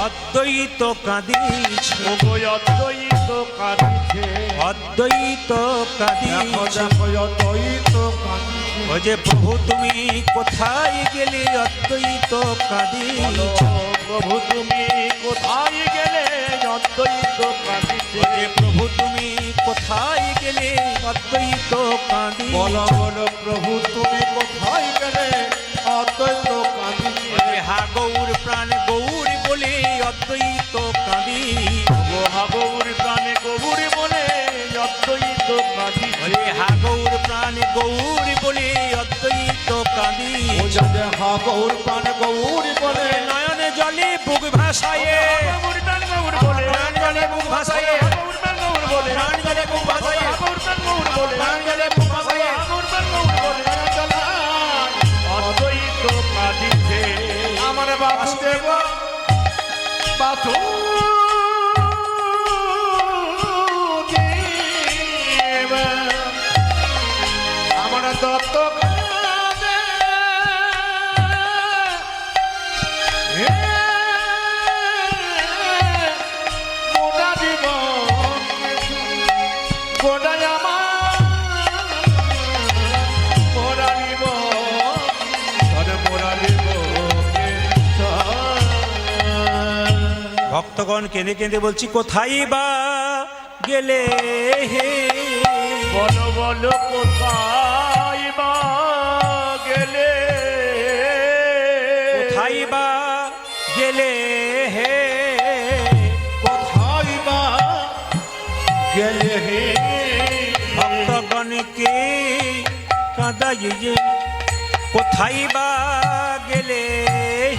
অদ্বৈত কাঁদিছে, অদ্বৈত কাঁদিছে, অদ্বৈত কাঁদিছে। দেখো অদ্বৈত কাঁদিছে, ও যে প্রভু তুমি কোথায় গেলে অদ্বৈত কাঁদিছে। প্রভু তুমি কোথায় গেলে অদ্বৈত কাঁদিছে, ও যে প্রভু তুমি কোথায় গেলে অদ্বৈত কাঁদিছে। বলো বলো প্রভু তুমি কোথায় গেলে অদ্বৈত কাঁদিছে, ও যে হা গৌর প্রাণ গৌর বলে অদ্বৈত কাঁদিছে। গোহা গৌর প্রাণে গৌর বলে অদ্বৈত কাঁদিছে, ও যে হা গৌর প্রাণ গৌর বলে অদ্বৈত ও কাঁদিছে। যাতে হা গৌর প্রাণ গৌর বলে নয়নে জলে বুক ভাসায়ে, গৌর প্রাণ গৌর বলে, প্রাণ জলে বুক ভাসায়ে, গৌর প্রাণ গৌর বলে, প্রাণ জলে বুক ভাসায়ে, গৌর প্রাণ গৌর বলে, প্রাণ জলে বুক ভাসায়ে। গৌর প্রাণ গৌর বলে, অদ্বৈত কাঁদিছে। আমার বাসুদেব বাসুদেব আমার দত্ত কাঁদে, মুরারি বকে গোড়ায় আমার মুরারি বকে, মুরারি বকে ভক্তগণ কেঁদে কেঁদে বলছি কোথায় বা গেলে হে। বলো বলো কোথায় বা গেলে, গেলে হে ভক্তগণকে কাঁদাইয়ে কোথায় বা গেলে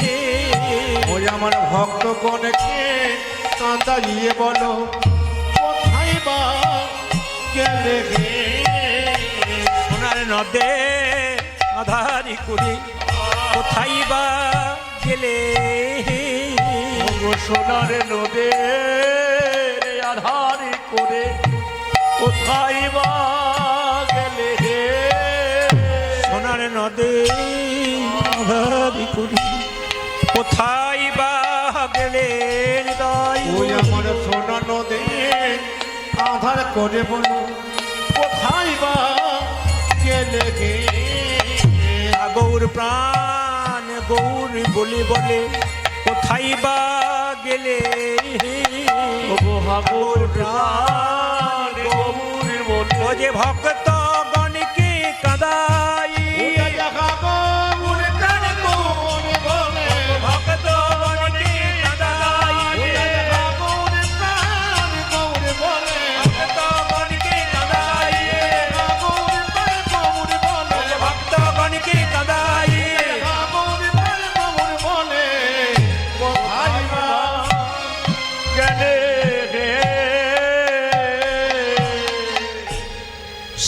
হে ওই আমার ভক্তগণকে কাঁদাইয়ে বলো কোথায় বা গেলে হে সোনার নদে আধারি করে কোথায় বা গেলে হে ওগো সোনার নদে আধার করে কোথায় বা গেলে হে সোনার নদে আধারি করে কোথায় বা গেলে হৃদয় ওই আমার সোনা নদী আধার করে বলো কোথায় বা গেলে হে গৌর প্রাণ গৌর বলে বলে কোথায় বা গেলে ওগো হাগর প্রাণ গৌর বলে ও যে ভক্ত গণকে কাদাই ভক্ত গণকে কাদাই ভক্ত গণকে কাদাই ভক্ত গণকে কাদাই গেলে হে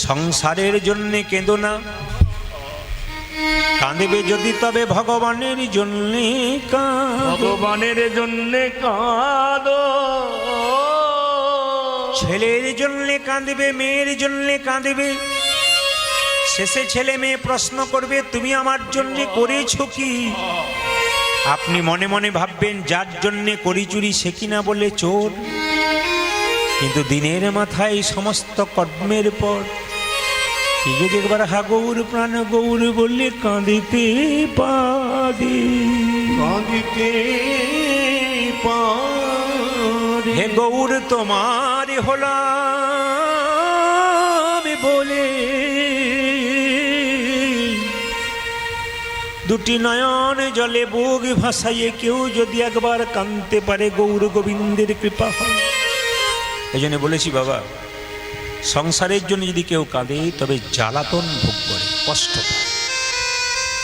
সংসারের জন্যে কেঁদো না, কাঁদবে যদি তবে ভগবানের জন্যে কাঁদো। ভগবানের জন্যে কাঁদো ছেলের জন্যে কাঁদবে, মেয়ের জন্যে কাঁদবে, শেষে ছেলে মেয়ে প্রশ্ন করবে তুমি আমার জন্য করেছো কি? আপনি মনে মনে ভাববেন যার জন্যে করি চুরি সে কিনা বলে চোর, কিন্তু দিনের মাথায় সমস্ত কর্মের পর এই যদি একবার হা গৌর প্রাণ গৌর বললে কাঁদিতে পারি, কাঁদিতে পারি হে গৌর তোমার হলাম বলে দুটি নয়ন জলে বুক ভাসাইয়ে কেউ যদি একবার কাঁদতে পারে গৌর গোবিন্দের কৃপা হয়। এই জন্য বলেছি বাবা, সংসারের জন্য যদি কেউ কাঁদে তবে জ্বালাতন ভোগ করে, কষ্ট পায়।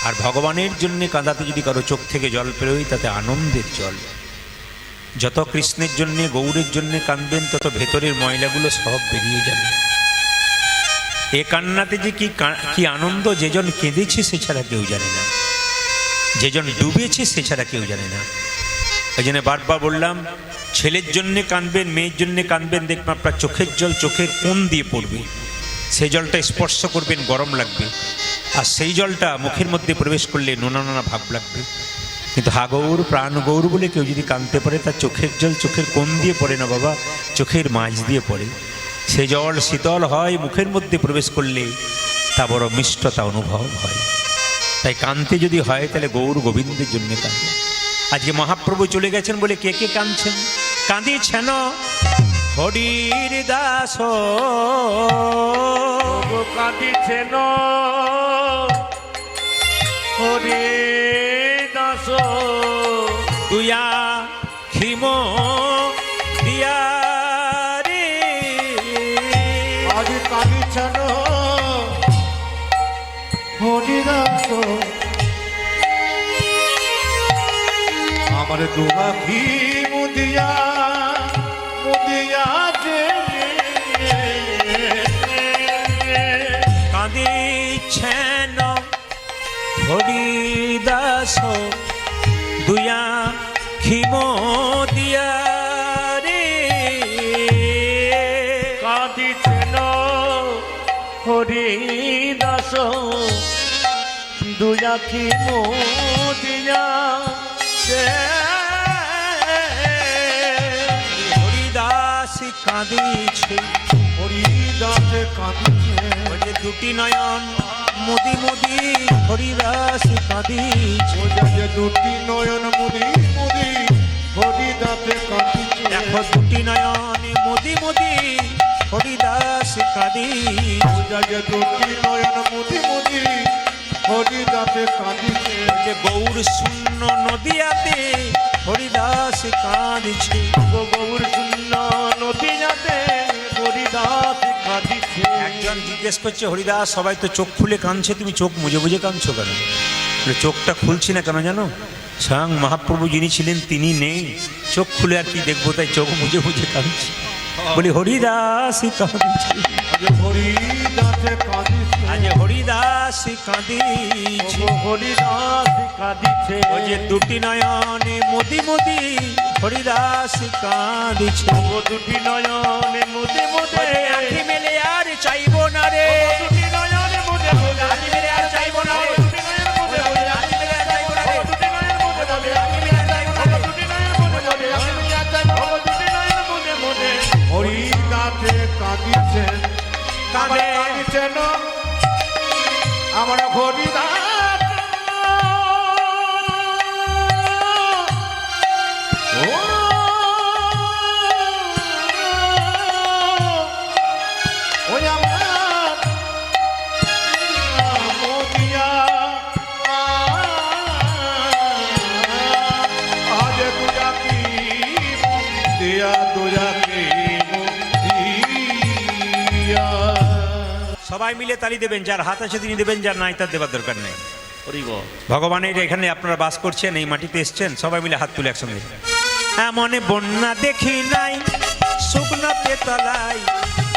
আর ভগবানের জন্য কাঁদাতে যদি কারো চোখ থেকে জল পেরোয় তাতে আনন্দের জল। যত কৃষ্ণের জন্যে গৌরের জন্যে কাঁদবেন তত ভেতরের ময়লাগুলো সব বেরিয়ে যাবে। এ কান্নাতে যে কি আনন্দ, যেজন কেঁদেছে সে ছাড়া কেউ জানে না, যেজন ডুবেছে সে ছাড়া কেউ জানে না। এই জন্য বারবার বললাম, ছেলের জন্যে কাঁদবেন, মেয়ের জন্যে কাঁদবেন, দেখবেন আপনার চোখের জল চোখের কোণ দিয়ে পড়বে, সেই জলটা স্পর্শ করবেন গরম লাগবে, আর সেই জলটা মুখের মধ্যে প্রবেশ করলে নোনা নোনা ভাব লাগবে। কিন্তু হা গৌর প্রাণ গৌর বলে কেউ যদি কাঁদতে পারে তার চোখের জল চোখের কোণ দিয়ে পড়ে না বাবা, চোখের মাঝ দিয়ে পড়ে। সে জল শীতল হয়, মুখের মধ্যে প্রবেশ করলে তা বড় মিষ্টতা অনুভব হয়। তাই কাঁদতে যদি হয় তাহলে গৌর গোবিন্দের জন্য কাঁদে। আজকে মহাপ্রভু চলে গেছেন বলে কে কে কাঁদছেন? কাঁদিছেন হরির দাস, ওগো কাঁদিছেন হরি দাস তুয়া খিম দিয়া রে, আজ কাঁদিছেন হরিদাস আমার দুয়াখি মুদিয়া মুদিয়া যে কাঁদিছেন হরিদাস দুয়া খিম দিয়া রে, কাঁদিছেন হরি দাস দুই আখি মোদিয়া হরিদাস কাঁদিছে, হরিদাস কাঁদিছে বলে দুটি নয়ন মুদি মুদি হরিদাস কাঁদিছে। ওজা যে দুটি নয়ন মুদি মুদি হরিদাস কাঁদিছে দেখো দুটি নয়ন মুদি মুদি হরিদাস কাঁদিছে। ওজা যে দুটি নয়ন মুদি মুদি হরিদাস কাঁদিছে যে গৌর শূন্য নদিয়াতে হরিদাস কাঁদিছে। গৌর শূন্য নদী যাতে হরি কাঁদিছে একজন জিজ্ঞেস করছে হরিদাস সবাই তো চোখ খুলে কাঁদছে, তুমি চোখ মুজে মুজে কাঁদছো কেন? বলে, চোখটা খুলছি না কেন জানো? স্বয়ং মহাপ্রভু যিনি ছিলেন তিনি নেই, চোখ খুলে আর কি দেখবো, তাই চোখ মুজে মুজে কাঁদছি। বলি হরিদাস কাঁদিছে, আজ হরিদাসে কাঁদিছে আজ হরিদাস কাঁদিছে, হরিদাস কাঁদিছে ও যে দুটি নয়নে মোদি মোদি হরিদাস কাঁদিছে। ও দুটি নয়নে মুদে মুদে আখি মেলে আর চাইবো না রে, দুটি নয়নে মুদে মুদে আখি মেলে আর চাইবো না রে, দুটি নয়নে মুদে মুদে আখি মেলে আর চাইবো না রে, দুটি নয়নে মুদে মুদে আখি মেলে আর চাইবো না রে। দুটি নয়নে মুদে মুদে দুটি নয়নে মুদে মুদে হরিদাসে কাঁদিছে কাঁদে। কাঁদিছেন আমার হরিদাস ও ওই আমার মোদিয়া আজ দুজা কি দিয়া দুজা কি দিয়া সবাই মিলে তালি দেবেন, যার হাত আছে তিনি দেবেন, যার নাই তার দেবার দরকার নেই। হরিব ভগবানের এখানে আপনারা বাস করছেন, এই মাটিতে এসছেন, সবাই মিলে হাত তুলে একসঙ্গে। এমন বন্যা দেখি নাই শুকনো পেতলায়,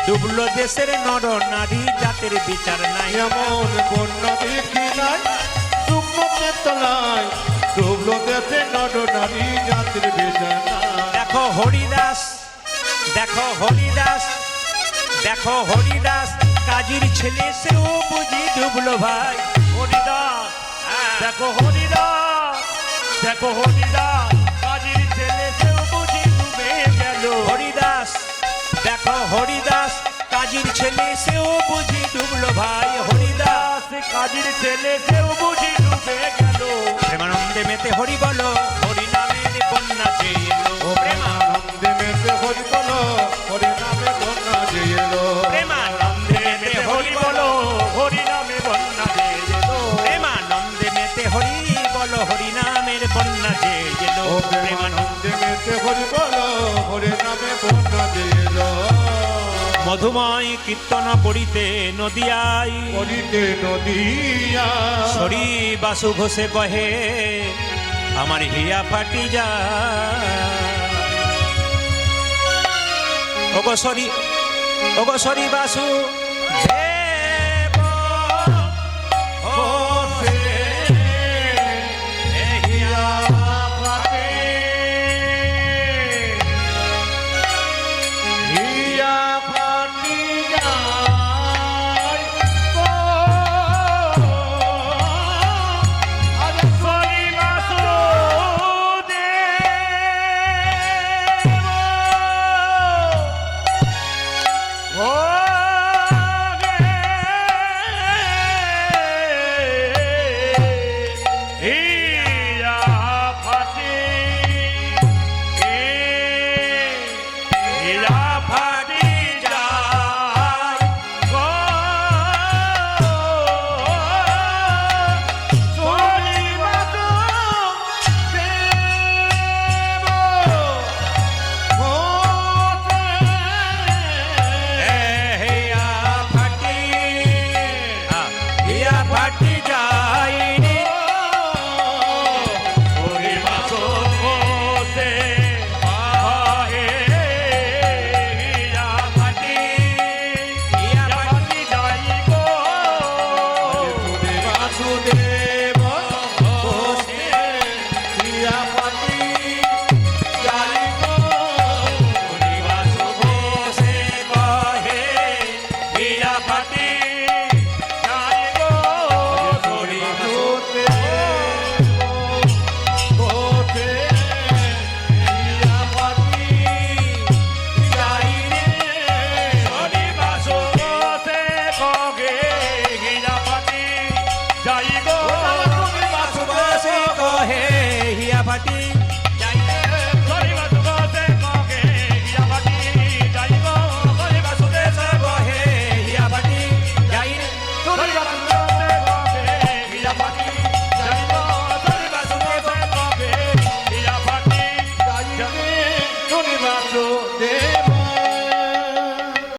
ডুবলো দেশের নর নারী জাতের বিচার নাই। এমন বন্যা দেখি নাই শুকনো চেতনায় ডুবলো দেশে নর নারী জাতির বেদনা দেখো হরিদাস, দেখো হরিদাস, দেখো হরিদাস, কাজীর ছেলে সেও বুঝি ডুবলো ভাই। হরিদাস দেখো হরিদাস, দেখো হরিদাস, কাজীর ছেলে সেও বুঝি ডুবে গেল। হরিদাস দেখো হরিদাস, কাজীর ছেলে সেও বুঝি ডুবলো ভাই। হরিদাস কাজীর ছেলে সেও বুঝি ডুবে গেল। প্রেমানন্দে মেতে হরি বলো, হরি নামের বন্যা যে এলো। ও প্রেমানন্দে মেতে হরি বলো হরি নামে বন্যা যে এলো প্রেমানন্দে মেতে হরি বলো, হরি নামে বন্যা যে এলো। প্রেমানন্দে মেতে হরি বলো, হরি নামের বন্যা যে এলো। ও প্রেমানন্দে মেতে হরি বলো হরি নামে বন্যা যে এলো মধুময় কীর্তন করিতে নদিয়ায়, করিতে নদিয়া সরি বাসু ঘোষে কহে আমার হিয়া ফাটি যায়। ওগো সরি, ওগো সরি বাসু দেব ঘোষে এ হিয়া ফাটে। হিয়া ফাটি যায় গো আজ হরি বাসুদেব ও গে হিয়া ফাটি হিয়া ফাটি যায় গো হরি হিয়া ফাটি, হিয়া ফাটি যায় রে। হরি বাসুদেব আহে হিয়া ফাটি হিয়া ফাটি যায় গো বাসুদেব ঘোষে হিয়া ফাটি যায় গো হরি বাসু ঘোষে কহে হিয়া ফাটি যায় গো হরি বাসুদেব ঘোষে হিয়া ফাটি যায় রে হরি বাসুদেব কগে হিয়া ফাটি যায় গো বাসু ঘোষে কহে হিয়া ফাটি যাই রে। হরি বাসুদেব কগে হিয়া ফাটি যায় গো হরি বাসুদেব কহে হিয়া ফাটি যাই রে। হরি বাসুদেব কগে হিয়া ফাটি যায় গো হরি বাসুদেব কগে হিয়া ফাটি যায় রে ধনী বাসুদেব